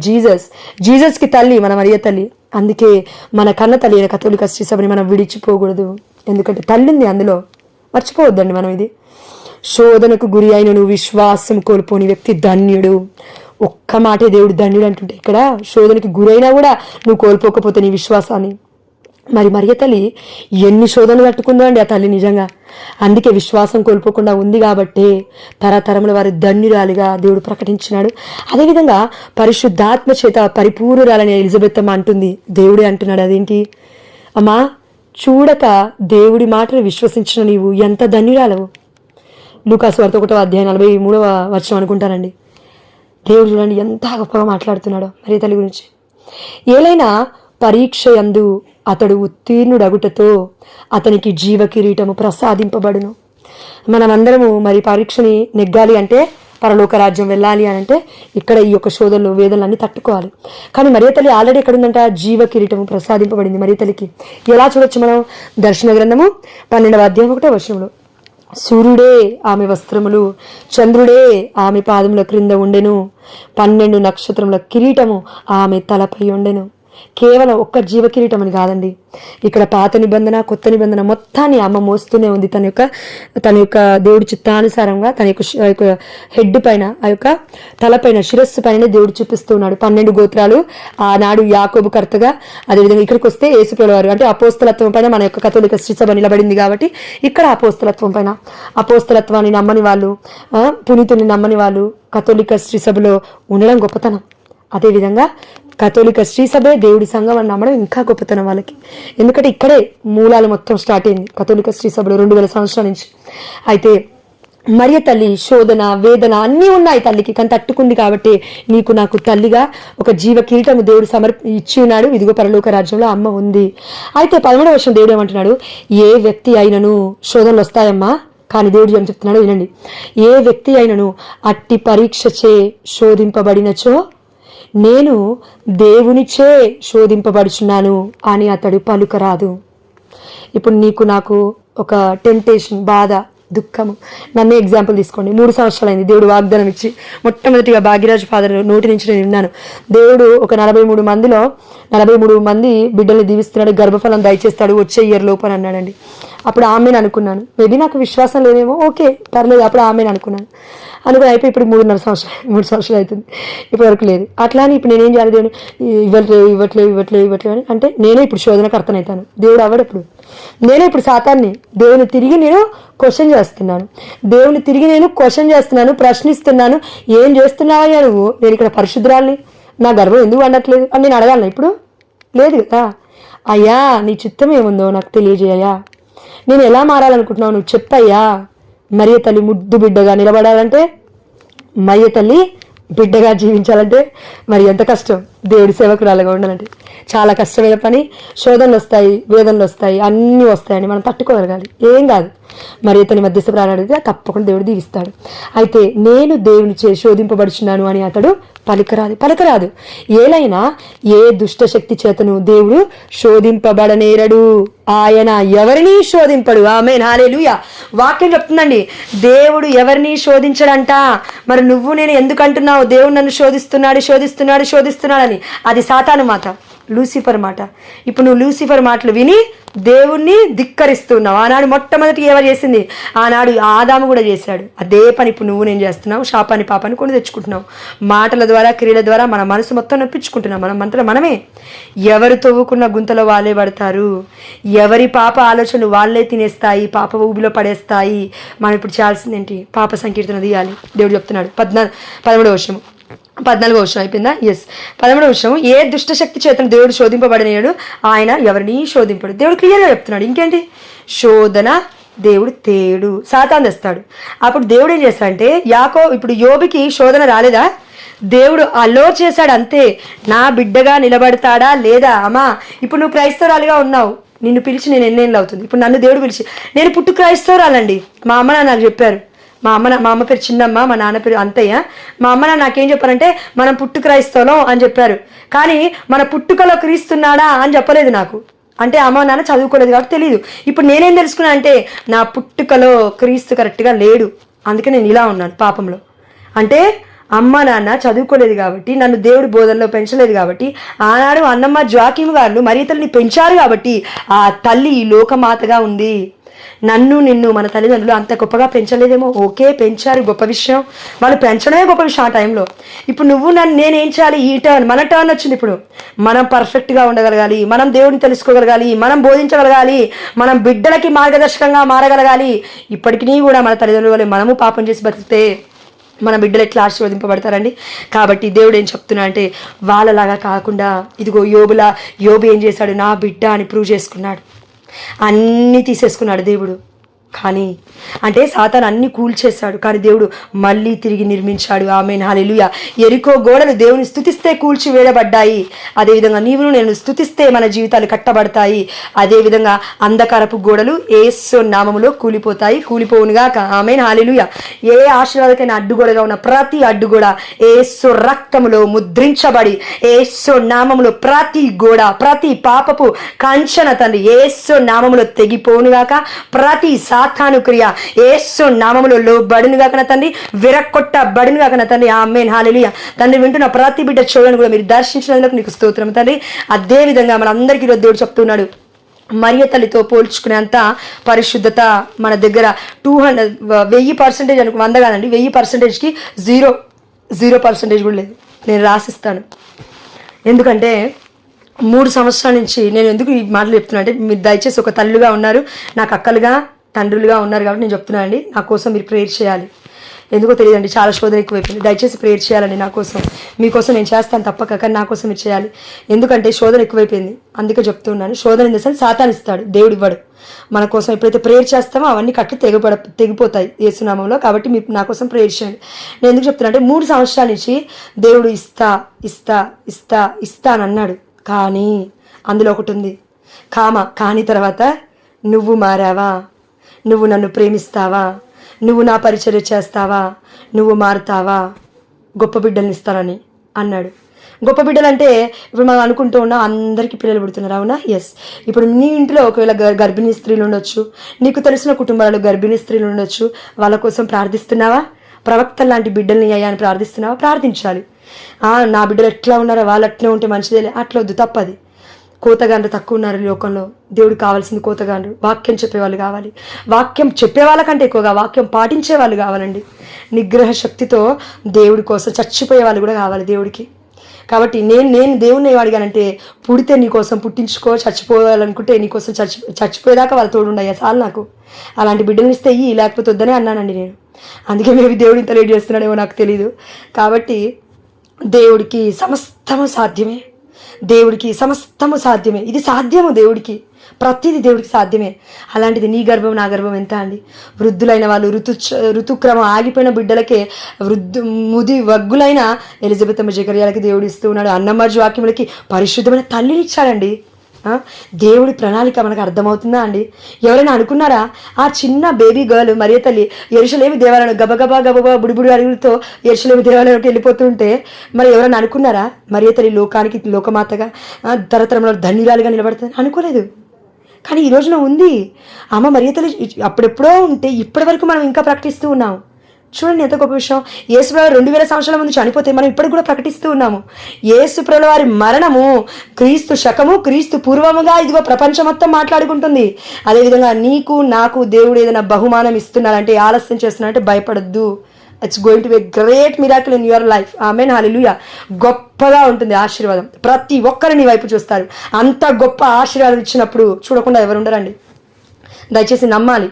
జీసస్కి తల్లి మన మరియ తల్లి. అందుకే మన కన్న తల్లి అయిన కథోలిక శ్రీ సభని మనం విడిచిపోకూడదు. ఎందుకంటే తల్లి ఉంది అందులో, మర్చిపోవద్దండి మనం ఇది. శోధనకు గురి అయిన నువ్వు విశ్వాసం కోల్పోని వ్యక్తి ధన్యుడు. ఒక్క మాటే దేవుడు ధన్యుడు అంటుంటే ఇక్కడ శోధనకి గురైనా కూడా నువ్వు కోల్పోకపోతే నీ విశ్వాసాన్ని. మరి మరియ తల్లి ఎన్ని శోధనలు తట్టుకుందో అండి ఆ తల్లి నిజంగా. అందుకే విశ్వాసం కోల్పోకుండా ఉంది కాబట్టి తరతరముల వారి ధన్యురాలిగా దేవుడు ప్రకటించినాడు. అదేవిధంగా పరిశుద్ధాత్మ చేత పరిపూర్ణురాలని ఎలిజబెత్ అమ్మ అంటుంది. దేవుడే అంటున్నాడు. అదేంటి అమ్మా? చూడక దేవుడి మాటలు విశ్వసించిన నీవు ఎంత ధన్యురాలవు. లూకాసు వార్త 1వ అధ్యాయం 43వ వచనం అనుకుంటానండి. దేవుడు చూడండి ఎంత గొప్పగా మాట్లాడుతున్నాడో మరియ తల్లి గురించి. ఏలైనా పరీక్ష యందు అతడు ఉత్తీర్ణుడగుటతో అతనికి జీవ కిరీటము ప్రసాదింపబడును. మనమందరము మరి పరీక్షని నెగ్గాలి అంటే, పరలోక రాజ్యం వెళ్ళాలి అని అంటే ఇక్కడ ఈ యొక్క శోధనలు వేదనలన్నీ తట్టుకోవాలి. కానీ మరియ తల్లి ఆల్రెడీ ఎక్కడుందంట? జీవ కిరీటము ప్రసాదింపబడింది మరియ తల్లికి. ఎలా చూడొచ్చు మనం? దర్శన గ్రంథము 12వ అధ్యాయం 1వ వచనంలో, సూర్యుడే ఆమె వస్త్రములు, చంద్రుడే ఆమె పాదముల క్రింద ఉండెను, 12 నక్షత్రముల కిరీటము ఆమె తలపై ఉండెను. కేవలం ఒక్క జీవ కిరీటం అని కాదండి, ఇక్కడ పాత నిబంధన కొత్త నిబంధన మొత్తాన్ని అమ్మ మోస్తూనే ఉంది. తన యొక్క దేవుడి చిత్తానుసారంగా తన యొక్క హెడ్ పైన, ఆ యొక్క తలపైన, శిరస్సు పైన దేవుడు చూపిస్తున్నాడు. 12 గోత్రాలు ఆనాడు యాకోబు కర్తగా. అదేవిధంగా ఇక్కడికి వస్తే యేసు ప్రభువారు అంటే అపోస్తలత్వం పైన మన యొక్క కథోలిక శ్రీ సభ నిలబడింది కాబట్టి ఇక్కడ అపోస్తలత్వం పైన, అపోస్తలత్వాన్ని నమ్మని వాళ్ళు, పునీతుని నమ్మని వాళ్ళు కథోలిక శ్రీ సభలో ఉండడం గొప్పతనం. అదేవిధంగా కథోలిక శ్రీ సభే దేవుడి సంఘం అని నమ్మడం ఇంకా గొప్పతనం వాళ్ళకి. ఎందుకంటే ఇక్కడే మూలాలు మొత్తం స్టార్ట్ అయింది కథోలిక శ్రీ సభలో 2000 సంవత్సరాల నుంచి. అయితే మరియ తల్లి శోధన వేదన అన్నీ ఉన్నాయి తల్లికి, కానీ తట్టుకుంది కాబట్టి నీకు నాకు తల్లిగా ఒక జీవ కిరీటము దేవుడు ఇచ్చి ఉన్నాడు. ఇదిగో పరలోక రాజ్యంలో అమ్మ ఉంది. అయితే 13వ వర్షం దేవుడు ఏమంటున్నాడు? ఏ వ్యక్తి అయినను శోధనలు వస్తాయమ్మా, కానీ దేవుడు ఏం చెప్తున్నాడు వినండి. ఏ వ్యక్తి అయినను అట్టి పరీక్షచే శోధింపబడినచో నేను దేవునిచే శోధింపబడుచున్నాను అని అతడు పలుకరాదు. ఇప్పుడు నీకు నాకు ఒక టెంప్టేషన్, బాధ, దుఃఖము, నన్నే ఎగ్జాంపుల్ తీసుకోండి. 3 సంవత్సరాలైంది దేవుడు వాగ్దానం ఇచ్చి. మొట్టమొదటిగా భాగ్యరాజు ఫాదర్ నోటి నుంచి నేను విన్నాను, దేవుడు ఒక 43 మంది బిడ్డల్ని దీవిస్తున్నాడు, గర్భఫలం దయచేస్తాడు వచ్చే ఇయర్ లోపు అని అన్నాడండి. అప్పుడు ఆమెను అనుకున్నాను. మేబీ నాకు విశ్వాసం లేదేమో, ఓకే పర్లేదు, అప్పుడు ఆమెను అనుకున్నాను. అయిపోయి ఇప్పుడు 3 సంవత్సరాలు అవుతుంది, ఇప్పటివరకు లేదు. అట్లా అని ఇప్పుడు నేనేం చేయాలి, దేవుని ఇవ్వట్లేదు అని అంటే నేనే ఇప్పుడు శోధనకు అర్థమవుతాను. దేవుడు అవ్వడప్పుడు నేనే ఇప్పుడు సాతాన్ని దేవుని తిరిగి నేను క్వశ్చన్ చేస్తున్నాను, ప్రశ్నిస్తున్నాను. ఏం చేస్తున్నావయ్యా నువ్వు? నేను ఇక్కడ పరిశుద్ధరాల్ని, నా గర్వం ఎందుకు వండట్లేదు అని నేను అడగాలను? ఇప్పుడు లేదు కదా. అయ్యా నీ చిత్తం ఏముందో నాకు తెలియజేయ్యా, నేను ఎలా మారాలనుకుంటున్నావు నువ్వు చెప్పయ్యా. మరియ తల్లి ముద్దు బిడ్డగా నిలబడాలంటే, మరియ తల్లి బిడ్డగా జీవించాలంటే మరి ఎంత కష్టం. దేవుడి సేవకురాలుగా ఉండాలంటే చాలా కష్టమైన పని. శోధనలు వస్తాయి, వేదనలు వస్తాయి, అన్నీ వస్తాయని మనం తట్టుకోగలగాలి. ఏం కాదు, మరి ఇతని మధ్యస్థ ప్రాణాలు అడిగితే తప్పకుండా దేవుడు దీవిస్తాడు. అయితే నేను దేవుని చే శోధింపబడుచున్నాను అని అతడు పలకరాదు. ఏలైనా ఏ దుష్టశక్తి చేతను దేవుడు శోధింపబడనేరడు, ఆయన ఎవరిని శోధింపడు. ఆమేన్, హల్లెలూయా. వాక్యం చెప్తుందండి, దేవుడు ఎవరిని శోధించడంట. మరి నువ్వు నేను ఎందుకంటున్నావు దేవుడు నన్ను శోధిస్తున్నాడు అని? అది సాతాను మాట, లూసిఫర్ మాట. ఇప్పుడు నువ్వు లూసిఫర్ మాటలు విని దేవుణ్ణి ధిక్కరిస్తున్నావు. ఆనాడు మొట్టమొదటి ఎవరు చేసింది? ఆనాడు ఆదాము కూడా చేశాడు. అదే పని ఇప్పుడు నువ్వు నేను చేస్తున్నావు. శాపాన్ని పాపాన్ని కొని తెచ్చుకుంటున్నావు. మాటల ద్వారా, క్రియల ద్వారా మన మనసు మొత్తం నొప్పించుకుంటున్నాం. మనమే. ఎవరు తవ్వుకున్న గుంతలో వాళ్ళే పడతారు. ఎవరి పాప ఆలోచనలు వాళ్ళే తినేస్తాయి, పాప ఊబిలో పడేస్తాయి. మనం ఇప్పుడు చేయాల్సింది ఏంటి? పాప సంకీర్తన తీయాలి. దేవుడు చెప్తున్నాడు 14వ వచనం అయిపోయిందా? 13వ వచనం, ఏ దుష్టశక్తి చేతను దేవుడు శోధింపబడినాడు, ఆయన ఎవరిని శోధింపడు. దేవుడు క్లియర్గా చెప్తున్నాడు. ఇంకేంటి? శోధన దేవుడు తేడు, సాతాను తెస్తాడు. అప్పుడు దేవుడు ఏం చేస్తాడంటే, ఇప్పుడు యోబుకి శోధన రాలేదా? దేవుడు అలో చేశాడు అంతే. నా బిడ్డగా నిలబడతాడా లేదా? అమ్మా ఇప్పుడు నువ్వు క్రైస్తవురాలుగా ఉన్నావు, నిన్ను పిలిచి నేను ఎన్నేళ్ళు అవుతుంది. ఇప్పుడు నన్ను దేవుడు పిలిచి, నేను పుట్టు క్రైస్తవురాలండి. మా అమ్మ నాన్న నాకు చెప్పారు. మా అమ్మ పేరు చిన్నమ్మ, మా నాన్న పేరు అంతయ్య. మా అమ్మ నాన్న నాకేం చెప్పారంటే, మనం పుట్టు క్రైస్తవులం అని చెప్పారు. కానీ మన పుట్టుకలో క్రీస్తున్నాడా అని చెప్పలేదు నాకు. అంటే అమ్మ నాన్న చదువుకోలేదు కాబట్టి తెలియదు. ఇప్పుడు నేనేం తెలుసుకున్నా అంటే, నా పుట్టుకలో క్రీస్తు కరెక్ట్గా లేడు, అందుకే నేను ఇలా ఉన్నాను పాపంలో. అంటే అమ్మ నాన్న చదువుకోలేదు కాబట్టి, నన్ను దేవుడి బోధనలో పెంచలేదు కాబట్టి, ఆనాడు అన్నమ్మ జాకీమ్ గారు మరియతల్ని పెంచారు కాబట్టి ఆ తల్లి ఈ లోకమాతగా ఉంది. నిన్ను మన తల్లిదండ్రులు అంత గొప్పగా పెంచలేదేమో, ఓకే పెంచారు, గొప్ప విషయం. వాళ్ళు పెంచడమే గొప్ప విషయం ఆ టైంలో. ఇప్పుడు నేనేం చేయాలి? మన టర్న్ వచ్చింది. ఇప్పుడు మనం పర్ఫెక్ట్గా ఉండగలగాలి, మనం దేవుడిని తెలుసుకోగలగాలి, మనం బోధించగలగాలి, మనం బిడ్డలకి మార్గదర్శకంగా మారగలగాలి. ఇప్పటికీ కూడా మన తల్లిదండ్రుల వల్ల మనము పాపం చేసి బతికితే మన బిడ్డలు ఎట్లా ఆశీర్వదింపబడతారండి? కాబట్టి దేవుడు ఏం చెప్తున్నా అంటే, వాళ్ళలాగా కాకుండా ఇదిగో యోబు ఏం చేశాడు? నా బిడ్డ అని ప్రూవ్ చేసుకున్నాడు. అన్నీ తీసేసుకున్నాడు దేవుడు. కానీ అంటే సాతాను అన్ని కూల్చేశాడు, కానీ దేవుడు మళ్ళీ తిరిగి నిర్మించాడు. ఆమేన్, హల్లెలూయా. ఎరికో గోడలు దేవుని స్తుతిస్తే కూల్చి వేయబడ్డాయి. అదేవిధంగా నీవును నేను స్తుతిస్తే మన జీవితాలు కట్టబడతాయి. అదేవిధంగా అంధకారపు గోడలు యేసు నామములో కూలిపోవునుగాక. ఆమేన్, హల్లెలూయా. ఏ ఆశీర్వాదకైనా అడ్డుగోడగా ఉన్న ప్రతి అడ్డుగోడ యేసు రక్తములో ముద్రించబడి, యేసు నామములో ప్రతి గోడ, ప్రతి పాపపు కంచన తండ్రి యేసు నామములో తెగిపోవునుగాక. ప్రతి సాతాను క్రియ యేసు నామములో లోబడునుగాక నా తండ్రి, విరక్కొట్టబడునుగాక నా తండ్రి. ఆమేన్, హల్లెలూయా. తండ్రి వింటున్న ప్రతి బిడ్డ చెవులను కూడా మీరు దర్శించినందుకు నీకు స్తోత్రం తండ్రి. అదే విధంగా మన అందరికీ దేవుడు చెప్తున్నాడు, మరియ తల్లితో పోల్చుకునేంత పరిశుద్ధత మన దగ్గర 100% అనుకో, 100 కాదండి, 1000%కి 0% కూడా లేదు. నేను రాసిస్తాను. ఎందుకంటే 3 సంవత్సరాల నుంచి నేను ఎందుకు ఈ మాటలు చెప్తున్నా అంటే, మీరు దయచేసి ఒక తల్లుగా ఉన్నారు, నాకు అక్కలుగా తండ్రులుగా ఉన్నారు కాబట్టి నేను చెప్తున్నాను అండి. నా కోసం మీరు ప్రేయర్ చేయాలి. ఎందుకో తెలియదండి, చాలా శోధన ఎక్కువైపోయింది. దయచేసి ప్రేయర్ చేయాలండి నా కోసం. మీకోసం నేను చేస్తాను తప్పక, కానీ నా కోసం మీరు చేయాలి. ఎందుకంటే శోధన ఎక్కువైపోయింది, అందుకే చెప్తున్నాను. శోధన ఇన్ ద సెన్స్ సాతాను ఇస్తాడు, దేవుడు ఇవ్వడు. మన కోసం ఎప్పుడైతే ప్రేయర్ చేస్తామో అవన్నీ కట్లు తెగిపోతాయి యేసునామంలో. కాబట్టి మీరు నా కోసం ప్రేయర్ చేయండి. నేను ఎందుకు చెప్తున్నా అంటే, 3 సంవత్సరాల నుంచి దేవుడు ఇస్తా అని అన్నాడు. కానీ అందులో ఒకటి ఉంది, కానీ తర్వాత నువ్వు మారావా, నువ్వు నన్ను ప్రేమిస్తావా, నువ్వు నా పరిచర్య చేస్తావా, నువ్వు మారుతావా, గొప్ప బిడ్డల్ని ఇస్తానని అన్నాడు. గొప్ప బిడ్డలు అంటే ఇప్పుడు మనం అనుకుంటూ ఉన్నాం అందరికీ పిల్లలు పుడుతున్నారు, అవునా? ఎస్. ఇప్పుడు నీ ఇంట్లో ఒకవేళ గర్భిణీ స్త్రీలు ఉండొచ్చు, నీకు తెలిసిన కుటుంబాలలో గర్భిణీ స్త్రీలు ఉండొచ్చు. వాళ్ళ కోసం ప్రార్థిస్తున్నావా? ప్రవక్త లాంటి బిడ్డల్ని అయ్యాని ప్రార్థిస్తున్నావా? ప్రార్థించాలి. నా బిడ్డలు ఎట్లా ఉన్నారో వాళ్ళు అట్లే ఉంటే మంచిదేలే, అట్లా వద్దు, తప్పది. కోతగాండ్రు తక్కువ ఉన్నారు ఈ లోకంలో. దేవుడికి కావాల్సింది కోతగాండ్రు, వాక్యం చెప్పేవాళ్ళు కావాలి. వాక్యం చెప్పే వాళ్ళకంటే ఎక్కువగా వాక్యం పాటించే వాళ్ళు కావాలండి. నిగ్రహ శక్తితో దేవుడి కోసం చచ్చిపోయే వాళ్ళు కూడా కావాలి దేవుడికి. కాబట్టి నేను దేవుణ్ణి ఏం అడిగానంటే, పుడితే నీకోసం పుట్టించుకో, చచ్చిపోవాలనుకుంటే నీకోసం చచ్చిపోయేదాకా వాళ్ళ తోడు ఉండయ్యా చాలు నాకు. అలాంటి బిడ్డలు ఇస్తే ఇయ్యి, లేకపోతే వద్దనే అన్నానండి నేను. అందుకే మేబీ దేవుడు ఇంత లేట్ చేస్తున్నాడేమో నాకు తెలీదు. కాబట్టి దేవుడికి సమస్తము సాధ్యమే, దేవుడికి సమస్తము సాధ్యమే. ఇది సాధ్యము దేవుడికి, ప్రతిదీ దేవుడికి సాధ్యమే. అలాంటిది నీ గర్భం నా గర్భం ఎంత అండి. వృద్ధులైన వాళ్ళు, ఋతుక్రమం ఆగిపోయిన బిడ్డలకే, ముది వగ్గులైన ఎలిజబెత్ అమ్మ జకర్యాలకి దేవుడు ఇస్తూ ఉన్నాడు. అన్నమర్జు వాక్యములకి పరిశుద్ధమైన తల్లిని ఇచ్చాడండి. దేవుడి ప్రణాళిక మనకు అర్థమవుతుందా అండి? ఎవరైనా అనుకున్నారా ఆ చిన్న బేబీ గర్ల్ మరియ తల్లి యెరూషలేము దేవాలయం గబగబా బుడిబుడి అడుగులతో యెరూషలేము దేవాలయంలోకి వెళ్ళిపోతుంటే మరి ఎవరైనా అనుకున్నారా మరియ తల్లి లోకానికి లోకమాతగా తరతరంలో ధన్యురాలుగా నిలబడుతుంది? అనుకోలేదు. కానీ ఈ రోజున ఉంది. అమ్మ మరియ తల్లి అప్పుడెప్పుడో ఉంటే ఇప్పటి వరకు మనం ఇంకా ప్రకటిస్తూ ఉన్నాం. చూడండి ఎంత గొప్ప విషయం. యేసుప్రభు 2000 సంవత్సరాల ముందు చనిపోతే మనం ఇప్పటికి కూడా ప్రకటిస్తూ ఉన్నాము. యేసుప్రభు వారి మరణము క్రీస్తు శకము క్రీస్తు పూర్వముగా ఇదిగో ప్రపంచం మొత్తం మాట్లాడుకుంటుంది. అదేవిధంగా నీకు నాకు దేవుడు ఏదైనా బహుమానం ఇస్తున్నాడంటే, ఆలస్యం చేస్తున్నాడంటే భయపడద్దు. It's going to be a great miracle in your life. Amen, hallelujah. గొప్పగా ఉంటుంది ఆశీర్వాదం. ప్రతి ఒక్కరు నీ వైపు చూస్తారు. అంత గొప్ప ఆశీర్వాదం ఇచ్చినప్పుడు చూడకుండా ఎవరు ఉండరండి. దయచేసి నమ్మాలి.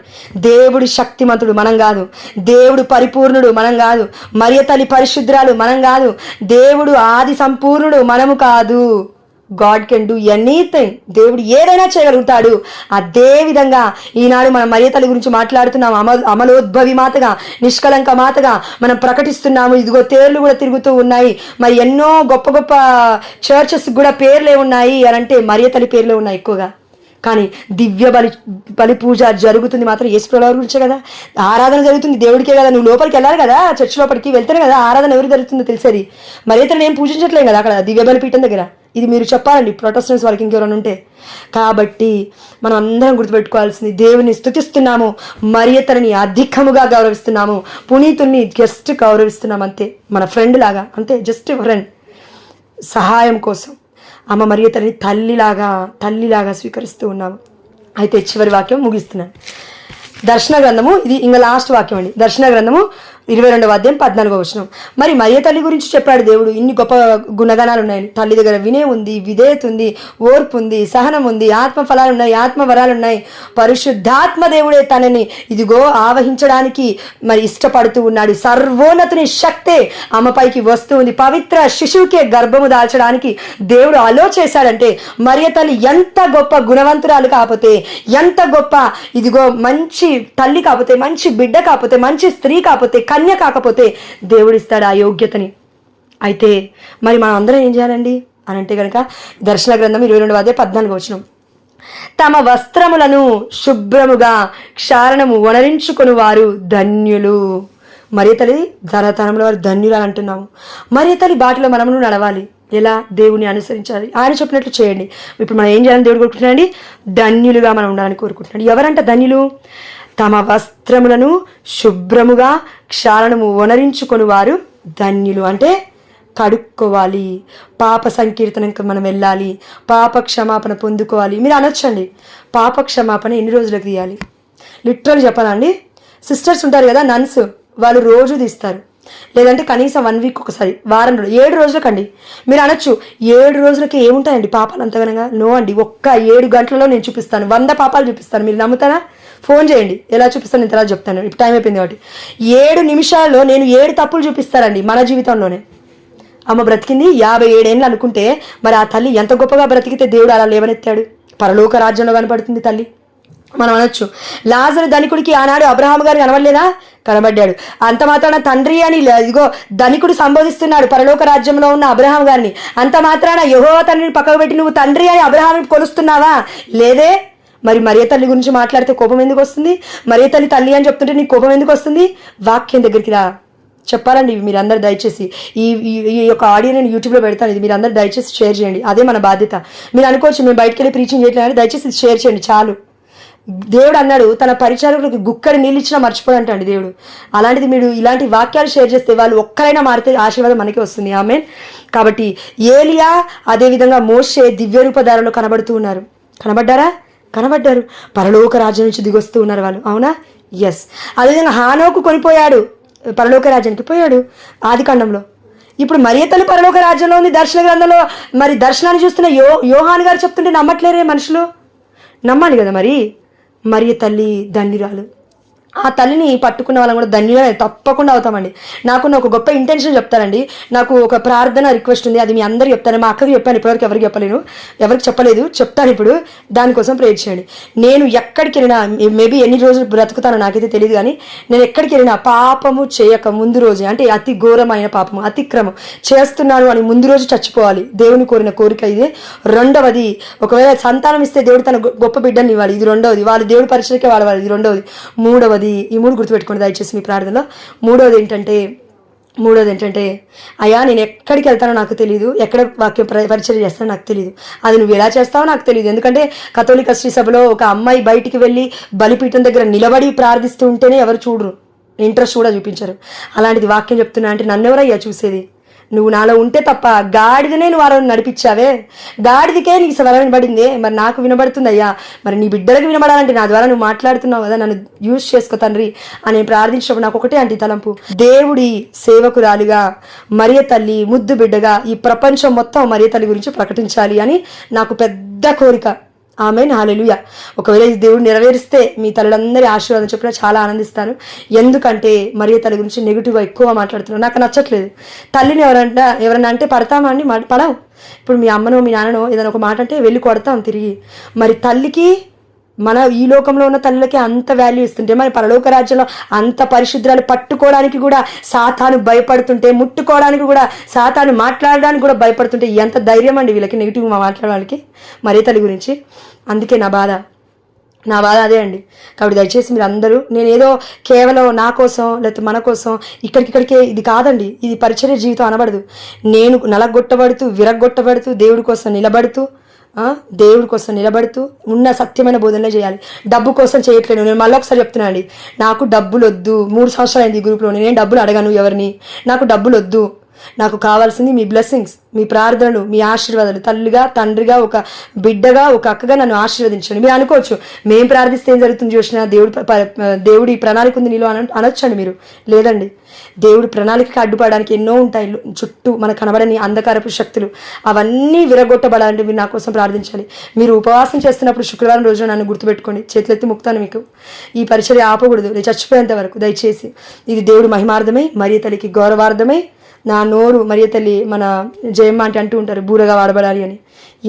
దేవుడు శక్తిమంతుడు, మనం కాదు. దేవుడు పరిపూర్ణుడు, మనం కాదు. మరియ తల్లి పరిశుద్ధురాలు, మనం కాదు. దేవుడు ఆది సంపూర్ణుడు, మనము కాదు. God can do anything. దేవుడు ఏదైనా చేయగలుగుతాడు. అదే విధంగా ఈనాడు మనం మరియ తల్లి గురించి మాట్లాడుతున్నాము. అమలోద్భవి మాతగా, నిష్కలంక మాతగా మనం ప్రకటిస్తున్నాము. ఇదిగో తేర్లు కూడా తిరుగుతూ ఉన్నాయి. మరి ఎన్నో గొప్ప గొప్ప చర్చెస్ కూడా పేర్లే ఉన్నాయి అని అంటే మరియ తల్లి పేర్లే ఉన్నాయి ఎక్కువగా. కానీ దివ్య బలి పూజ జరుగుతుంది మాత్రం యేసుప్రభువారి గురించే కదా. ఆరాధన జరుగుతుంది దేవుడికే కదా. నువ్వు లోపలికి వెళ్ళాలి కదా, చర్చ్ లోపలికి వెళ్తేనే కదా ఆరాధన ఎవరు జరుగుతుందో తెలిసేది. మరి ఇతను ఏం పూజించట్లేదు కదా అక్కడ దివ్య బలిపీఠం దగ్గర. ఇది మీరు చెప్పాలండి ప్రొటెస్టెంట్స్ వాళ్ళకి ఇంకెవరైనా ఉంటే. కాబట్టి మనం అందరం గుర్తుపెట్టుకోవాల్సింది, దేవుని స్తుతిస్తున్నాము, మరియతని అధికముగా గౌరవిస్తున్నాము, పునీతుల్ని జస్ట్ గౌరవిస్తున్నాం అంతే, మన ఫ్రెండ్ లాగా అంతే, జస్ట్ ఫ్రెండ్. సహాయం కోసం అమ్మ మరియ తల్లిని తల్లిలాగా స్వీకరిస్తూ ఉన్నాము. అయితే చివరి వాక్యం ముగిస్తున్నాను. దర్శన గ్రంథము, ఇది ఇంకా లాస్ట్ వాక్యం అండి. దర్శన గ్రంథము 22వ అధ్యాయం 14వ వచనం. మరి మరియ తల్లి గురించి చెప్పాడు దేవుడు. ఇన్ని గొప్ప గుణగణాలు ఉన్నాయని. తల్లి దగ్గర వినే ఉంది, విధేయత ఉంది, ఓర్పు ఉంది, సహనం ఉంది, ఆత్మ ఫలాలు ఉన్నాయి, ఆత్మ వరాలు ఉన్నాయి. పరిశుద్ధాత్మ దేవుడే తనని ఇదిగో ఆవహించడానికి మరి ఇష్టపడుతూ ఉన్నాడు. సర్వోన్నతుని శక్తే ఆమెపైకి వస్తూ ఉంది. పవిత్ర శిశువుకే గర్భము దాల్చడానికి దేవుడు అలో చేశాడంటే మరియ తల్లి ఎంత గొప్ప గుణవంతురాలు కాకపోతే, ఎంత గొప్ప ఇదిగో మంచి తల్లి కాకపోతే, మంచి బిడ్డ కాకపోతే, మంచి స్త్రీ కాకపోతే, కన్య కాకపోతే దేవుడిస్తాడు ఆ యోగ్యతని. అయితే మరి మనం అందరం ఏం చేయాలండి అని అంటే కనుక దర్శన గ్రంథం 22వ అధ్యాయం 14వ వచనం. తమ వస్త్రములను శుభ్రముగా క్షారణము వనరించుకొని వారు ధన్యులు. మరియ తల్లి తరతరంలో వారు ధన్యులు అని అంటున్నాము. మరియ తల్లి బాటలో మనము నడవాలి. ఎలా? దేవుని అనుసరించాలి, ఆయన చెప్పినట్లు చేయండి. ఇప్పుడు మనం ఏం చేయాలని దేవుడు కోరుకుంటున్నాడండి? ధన్యులుగా మనం ఉండాలని కోరుకుంటున్నాడు. ఎవరంట ధన్యులు? తమ వస్త్రములను శుభ్రముగా క్షాళనము వనరించుకొని వారు ధన్యులు. అంటే కడుక్కోవాలి, పాప సంకీర్తనకు మనం వెళ్ళాలి, పాప క్షమాపణ పొందుకోవాలి. మీరు అనొచ్చండి, పాప క్షమాపణ ఎన్ని రోజులకు తీయాలి? లిటరల్ చెప్పాలండి, సిస్టర్స్ ఉంటారు కదా నన్స్, వాళ్ళు రోజు తీస్తారు, లేదంటే కనీసం 1 వీక్ ఒకసారి, వారం రోజులు, 7 రోజులకండి. మీరు అనొచ్చు 7 రోజులకి ఏముంటాయండి పాపాలు అంతగానగా? నో అండి, ఒక్క 7 గంటలలో నేను చూపిస్తాను, 100 పాపాలు చూపిస్తాను. మీరు నమ్ముతారా? ఫోన్ చేయండి, ఎలా చూపిస్తాను నేను తర్వాత చెప్తాను. ఇప్పుడు టైం అయిపోయింది కాబట్టి 7 నిమిషాల్లో నేను 7 తప్పులు చూపిస్తానండి మన జీవితంలోనే. అమ్మ బ్రతికింది 57 ఏళ్ళు అనుకుంటే మరి ఆ తల్లి ఎంత గొప్పగా బ్రతికితే దేవుడు అలా లేవనెత్తాడు. పరలోక రాజ్యంలో కనపడుతుంది తల్లి. మనం అనొచ్చు లాజరు ధనికుడికి ఆనాడు అబ్రహాం గారు కనబడలేదా? కనబడ్డాడు. అంత మాత్రాన తండ్రి అని ఇదిగో ధనికుడు సంబోధిస్తున్నాడు పరలోక రాజ్యంలో ఉన్న అబ్రహాం గారిని. అంత మాత్రాన యెహోవా తండ్రిని పక్కకు పెట్టి నువ్వు తండ్రి అని అబ్రహాంని కొలుస్తున్నావా? లేదే. మరి మరియ తల్లి గురించి మాట్లాడితే కోపం ఎందుకు వస్తుంది? మరియ తల్లి అని చెప్తుంటే నీకు కోపం ఎందుకు వస్తుంది? వాక్యం దగ్గరికి రా. చెప్పాలండి మీరు అందరు దయచేసి ఈ యొక్క ఆడియో నేను యూట్యూబ్లో పెడతాను, ఇది మీరు అందరు దయచేసి షేర్ చేయండి. అదే మన బాధ్యత. మీరు అనుకోవచ్చు మేము బయటకు వెళ్ళి ప్రీచింగ్ చేయట్లేదు, దయచేసి షేర్ చేయండి చాలు. దేవుడు అన్నాడు తన పరిచారకులకు గుక్కడి నీళ్ళు ఇచ్చినా మర్చిపోడంటండి దేవుడు. అలాంటిది మీరు ఇలాంటి వాక్యాలు షేర్ చేస్తే వాళ్ళు ఒక్కరైనా మారితే ఆశీర్వాదం మనకి వస్తుంది. ఆమేన్. కాబట్టి ఏలియా అదేవిధంగా మోషే దివ్య రూపధారంలో కనబడుతూ ఉన్నారు. కనబడ్డారా? కనబడ్డారు. పరలోక రాజ్యం నుంచి దిగొస్తూ ఉన్నారు వాళ్ళు. అవునా? ఎస్. అదేవిధంగా హానోకు కొనిపోయాడు, పరలోక రాజ్యానికి పోయాడు ఆది కాండంలో. ఇప్పుడు మరియ తల్లి పరలోక రాజ్యంలో ఉంది. దర్శన గ్రంథంలో మరి దర్శనాన్ని చూస్తున్న యోహాను గారు చెప్తుంటే నమ్మట్లేరే మనుషులు? నమ్మాలి కదా మరి. మరియ తల్లి ధన్యురాలు. ఆ తల్లిని పట్టుకున్న వాళ్ళని కూడా ధన్యులే తప్పకుండా అవుతామండి. నాకున్న ఒక గొప్ప ఇంటెన్షన్ చెప్తానండి. నాకు ఒక ప్రార్థన రిక్వెస్ట్ ఉంది, అది మీ అందరికీ చెప్తాను. మా అక్కకి చెప్పాను, ఇప్పటివరకు ఎవరికి చెప్పలేను, ఎవరికి చెప్పలేదు, చెప్తాను ఇప్పుడు. దానికోసం ప్రేర్ చేయండి. నేను ఎక్కడికి వెళ్ళినా, మేబీ ఎన్ని రోజులు బ్రతుకుతానో నాకైతే తెలియదు, కానీ నేను ఎక్కడికి వెళ్ళినా పాపము చేయక ముందు రోజే, అంటే అతి ఘోరమైన పాపము అతిక్రమం చేస్తున్నాను అని ముందు రోజు చచ్చిపోవాలి. దేవుని కోరిన కోరిక ఇదే. రెండవది, ఒకవేళ సంతానం ఇస్తే దేవుడు తన గొప్ప బిడ్డని ఇవ్వాలి, ఇది రెండవది. వాళ్ళు దేవుడి పరిచయకే వాడవాలి, ఇది రెండవది. మూడవది, ఈ మూడు గుర్తుపెట్టుకోండి దయచేసి మీ ప్రార్థనలో. మూడవది ఏంటంటే అయ్యా నేను ఎక్కడికి వెళ్తానో నాకు తెలియదు, ఎక్కడ వాక్యం పరిచయం చేస్తానో నాకు తెలియదు, అది నువ్వు ఎలా చేస్తావో నాకు తెలియదు. ఎందుకంటే కథోలిక శ్రీ సభలో ఒక అమ్మాయి బయటికి వెళ్ళి బలిపీఠం దగ్గర నిలబడి ప్రార్థిస్తూ ఉంటేనే ఎవరు చూడరు, ఇంట్రెస్ట్ కూడా చూపించరు. అలాంటిది వాక్యం చెప్తున్నా అంటే నన్నెవరయ్యా చూసేది? నువ్వు నాలో ఉంటే తప్ప. గాడిదనే నువ్వు వారు నడిపించావే, గాడిదికే నీకు స్వరం వినబడిందే, మరి నాకు వినబడుతుంది అయ్యా, మరి నీ బిడ్డలకు వినబడాలంటే నా ద్వారా నువ్వు మాట్లాడుతున్నావు కదా, నన్ను యూజ్ చేసుకో తండ్రి అని నేను ప్రార్థించినప్పుడు నాకు ఒకటే అంటే తలంపు, దేవుడి సేవకురాలిగా మరియ తల్లి ముద్దు బిడ్డగా ఈ ప్రపంచం మొత్తం మరియ తల్లి గురించి ప్రకటించాలి అని నాకు పెద్ద కోరిక. ఆమేన్, హల్లెలూయా. ఒకవేళ ఈ దేవుడు నెరవేరిస్తే మీ తల్లులందరి ఆశీర్వాదం చెప్పిన చాలా ఆనందిస్తాను. ఎందుకంటే మరియ తల్లి గురించి నెగిటివ్గా ఎక్కువ మాట్లాడుతున్నాను, నాకు నచ్చట్లేదు. తల్లిని ఎవరన్నా అంటే పడతామా అండి? పడవు. ఇప్పుడు మీ అమ్మనో మీ నాన్ననో ఏదైనా ఒక మాట అంటే వెళ్ళి కొడతాం తిరిగి. మరి తల్లికి, మన ఈ లోకంలో ఉన్న తల్లులకి అంత వాల్యూ ఇస్తుంటే, మరి పరలోక రాజ్యంలో అంత పరిశుద్ధాలు పట్టుకోవడానికి కూడా సాతాను భయపడుతుంటే, ముట్టుకోవడానికి కూడా సాతాను మాట్లాడడానికి కూడా భయపడుతుంటే ఎంత ధైర్యం అండి వీళ్ళకి నెగిటివ్ మాట్లాడడానికి మరియ తల్లి గురించి. అందుకే నా బాధ అదే అండి. కాబట్టి దయచేసి మీరు అందరూ, నేనేదో కేవలం నా కోసం లేకపోతే మన కోసం ఇక్కడికే ఇది కాదండి, ఇది పరిచర్య జీవితం అనబడదు. నేను నలగొట్టబడుతూ విరగొట్టబడుతూ దేవుడి కోసం నిలబడుతూ ఉన్న సత్యమైన బోధనలే చేయాలి. డబ్బు కోసం చేయట్లేను. నేను మళ్ళీ ఒకసారి చెప్తున్నాను అండి, నాకు డబ్బులు వద్దు. 3 సంవత్సరాలు అయింది ఈ గ్రూప్లో, నేను డబ్బులు అడగను ఎవరిని. నాకు డబ్బులు వద్దు. నాకు కావాల్సింది మీ బ్లెస్సింగ్స్, మీ ప్రార్థనలు, మీ ఆశీర్వాదాలు. తల్లిగా, తండ్రిగా, ఒక బిడ్డగా, ఒక అక్కగా నన్ను ఆశీర్వదించండి. మీరు అనుకోవచ్చు, మేము ప్రార్థిస్తే ఏం జరుగుతుంది చూసినా, దేవుడి ప్రణాళిక ఉంది నీలో అనొచ్చండి మీరు. లేదండి, దేవుడి ప్రణాళికకి అడ్డుపడడానికి ఎన్నో ఉంటాయి చుట్టూ మనకు కనబడని అంధకారపు శక్తులు. అవన్నీ విరగొట్టబడాలంటే మీరు నా కోసం ప్రార్థించాలి. మీరు ఉపవాసం చేస్తున్నప్పుడు శుక్రవారం రోజున నన్ను గుర్తుపెట్టుకోండి, చేతులెత్తి ముక్తాను మీకు. ఈ పరిచర్య ఆపకూడదు, నేను చచ్చిపోయేంత వరకు. దయచేసి ఇది దేవుడు మహిమార్థమై, మరియ తల్లికి గౌరవార్థమై. నా నోరు మరియ తల్లి, మన జయమ్మ అంటే అంటూ ఉంటారు బూరగా వాడబడాలి అని.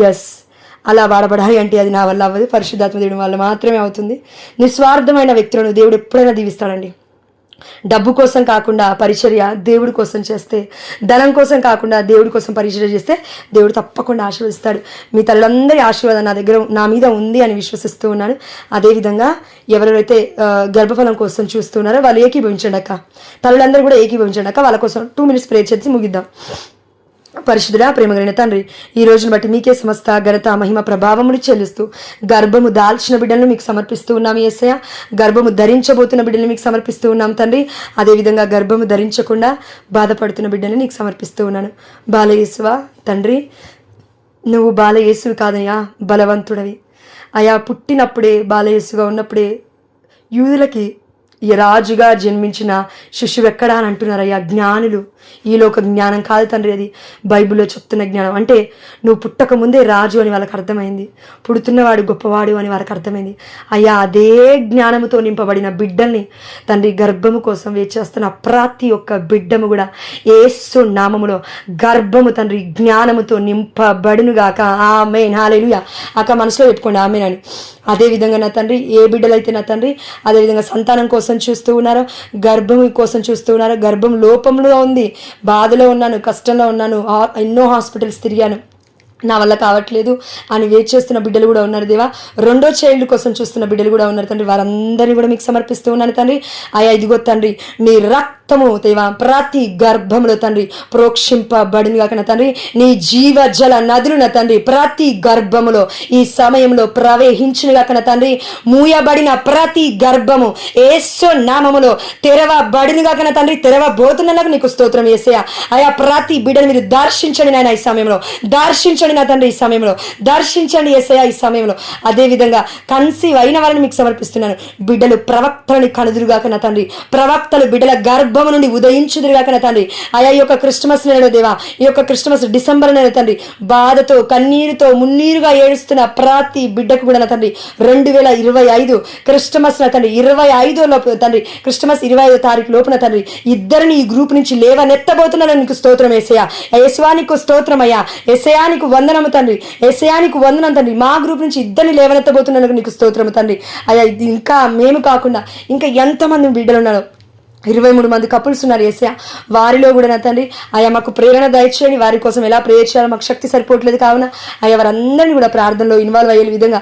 ఎస్, అలా వాడబడాలి అంటే అది నా వల్ల అవ్వదు, పరిశుద్ధాత్మ దేవుడి వల్ల మాత్రమే అవుతుంది. నిస్వార్థమైన వ్యక్తులను దేవుడు ఎప్పుడైనా దీవిస్తాడండి. డబ్బు కోసం కాకుండా పరిచర్య దేవుడి కోసం చేస్తే, ధనం కోసం కాకుండా దేవుడి కోసం పరిచర్య చేస్తే దేవుడు తప్పకుండా ఆశీర్వదిస్తాడు. మీ తల్లులందరి ఆశీర్వాదం నా మీద ఉంది అని విశ్వసిస్తూ ఉన్నాను. అదేవిధంగా ఎవరెవరైతే గర్భఫలం కోసం చూస్తున్నారో వాళ్ళు ఏకీభవించండి అక్క. తల్లులందరూ కూడా ఏకీభవించండి అక్క. వాళ్ళ కోసం 2 minutes ప్రేర్ చేసి ముగిద్దాం. పరిశుద్ధుడా, ప్రేమగలిగిన తండ్రి, ఈ రోజును బట్టి మీకే సమస్త ఘనత మహిమ ప్రభావములు చెల్లిస్తూ గర్భము దాల్చిన బిడ్డలను మీకు సమర్పిస్తూ ఉన్నాము యేసయ్య. గర్భము ధరించబోతున్న బిడ్డలను మీకు సమర్పిస్తూ ఉన్నాం తండ్రి. అదేవిధంగా గర్భము ధరించకుండా బాధపడుతున్న బిడ్డలను నీకు సమర్పిస్తూ ఉన్నాను. బాలయేసువా తండ్రి, నువ్వు బాలయేసువి కాదయ్యా, బలవంతుడవి అయా. పుట్టినప్పుడే బాలయేసుగా ఉన్నప్పుడే యూదులకి రాజుగా జన్మించిన శిశువు ఎక్కడా అని అంటున్నారయ్యా జ్ఞానులు. ఈ లోక జ్ఞానం కాదు తండ్రి, అది బైబిల్లో చెప్తున్న జ్ఞానం. అంటే నువ్వు పుట్టక ముందే రాజు అని వాళ్ళకి అర్థమైంది, పుడుతున్నవాడు గొప్పవాడు అని వాళ్ళకి అర్థమైంది. అయ్యా, అదే జ్ఞానముతో నింపబడిన బిడ్డల్ని తండ్రి, గర్భము కోసం వేచేస్తున్న ప్రతి ఒక్క బిడ్డము కూడా యేసు నామములో గర్భము తండ్రి జ్ఞానముతో నింపబడునుగాక. ఆమేన్, హల్లెలూయా. అక్క మనసులో పెట్టుకోండి ఆమేన్ అని. అదేవిధంగా నా తండ్రి, ఏ బిడ్డలైతే నా తండ్రి అదేవిధంగా సంతానం కోసం చూస్తూ ఉన్నారో, గర్భం కోసం చూస్తూ ఉన్నారో, గర్భం లోపంలో ఉంది, బాధలో ఉన్నాను, కష్టంలో ఉన్నాను, ఎన్నో హాస్పిటల్స్ తిరిగాను, నా వల్ల కావట్లేదు అని వెయిట్ చేస్తున్న బిడ్డలు కూడా ఉన్నారు దేవా. 2వ చైల్డ్ కోసం చూస్తున్న బిడ్డలు కూడా ఉన్నారు తండ్రి. వారందరినీ కూడా మీకు సమర్పిస్తూ ఉన్నాను తండ్రి. అయ్యా, ఇదిగో తండ్రి, నీ రక్తము దేవా ప్రతి గర్భములో తండ్రి ప్రోక్షింపబడిన గాక నా తండ్రి. నీ జీవ జల నదులు నా తండ్రి ప్రతి గర్భములో ఈ సమయంలో ప్రవహించిన గాక నా తండ్రి. మూయబడిన ప్రతి గర్భము యేసు నామములో తెరవబడిన గాక నా తండ్రి. తెరవబోతున్నందుకు నీకు స్తోత్రం యేసయ్య. అయా ప్రతి బిడ్డను మీరు దర్శించండి నాయన ఈ సమయంలో, దర్శించండి నా తండ్రి ఈ సమయంలో, దర్శించండి యేసయ్య ఈ సమయంలో. అదే విధంగా కన్సీవ్ అయిన వారిని మీకు సమర్పిస్తున్నాను. బిడ్డలు ప్రవక్తలని కనుదురుగాక నా తండ్రి. ప్రవక్తలు బిడ్డల గర్భము నుండి ఉదయించుదురుగాక నా తండ్రి. అయా ఈ యొక్క క్రిస్మస్ నెలలో దేవా, ఈ యొక్క క్రిస్మస్ డిసెంబర్ నెల తండ్రి బాధతో కన్నీరుతో మున్నీరుగా ఏడుస్తున్న ప్రతి బిడ్డకు కూడా నా తండ్రి 2025 క్రిస్టమస్ నా తండ్రి 25 లోపు తండ్రి క్రిస్టమస్ 25వ తారీఖు లోపున తండ్రి ఇద్దరిని ఈ గ్రూప్ నుంచి లేవనెత్తబోతున్నాను. నీకు స్తోత్రం యేసయ్య. యేసువానికి స్తోత్రం అయ్యా. యేసయానికి వందనము తండ్రి, యేసయానికి వందనం తండ్రి. మా గ్రూప్ నుంచి ఇద్దరిని లేవనెత్తబోతున్నాను. నీకు స్తోత్రము తండ్రి. అయ్యా ఇది ఇంకా మేము కాకుండా ఇంకా ఎంతమంది బిడ్డలు ఉన్నారు, 23 మంది కపుల్స్ ఉన్నారు యేసయ్య. వారిలో కూడా నా తండ్రి అయ్యా మాకు ప్రేరణ దయచేయండి. వారి కోసం ఎలా ప్రేయర్ చేయాలో మాకు శక్తి సరిపోవట్లేదు కావున అయ్యా వారందరినీ కూడా ప్రార్థనలో ఇన్వాల్వ్ అయ్యే విధంగా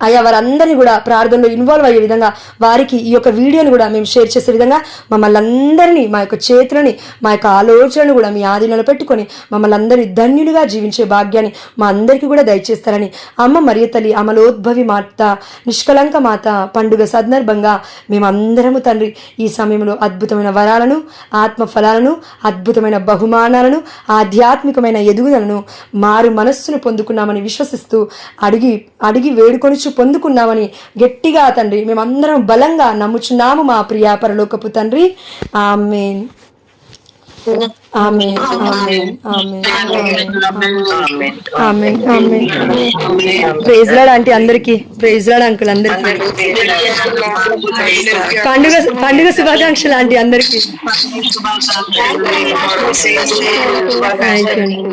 అయ్యా వారందరినీ కూడా ప్రార్థనలో ఇన్వాల్వ్ అయ్యే విధంగా వారికి ఈ యొక్క వీడియోని కూడా మేము షేర్ చేసే విధంగా మమ్మల్ని అందరినీ మా యొక్క చేతులని మా యొక్క ఆలోచనను కూడా మీ ఆధీనంలో పెట్టుకొని మమ్మల్ని అందరినీ ధన్యులుగా జీవించే భాగ్యాన్ని మా అందరికీ కూడా దయచేస్తారని అమ్మ మరియ తల్లి అమలోద్భవి మాత నిష్కలంక మాత పండుగ సందర్భంగా మేమందరము తండ్రి ఈ సమయంలో అద్భుతమైన వరాలను, ఆత్మ ఫలాలను, అద్భుతమైన బహుమానాలను, ఆధ్యాత్మికమైన ఎదుగుదలను, మారు మనస్సును పొందుకున్నామని విశ్వసిస్తూ అడిగి వేడుకొని పొందుకున్నామని గట్టిగా తండ్రి మేమందరం బలంగా నమ్ముచున్నాము మా ప్రియ పరలోకపు తండ్రి. ఆమేన్ ఆమేన్ ఆమేన్ ఆమేన్ ఆమేన్ ఆమేన్. ప్రైజ్ లార్డ్ ఆంటీ అందరికి, ప్రైజ్ లార్డ్ అంకుల్ అందరికి, పండుగ శుభాకాంక్షలు ఆంటీ అందరికి. Thank you.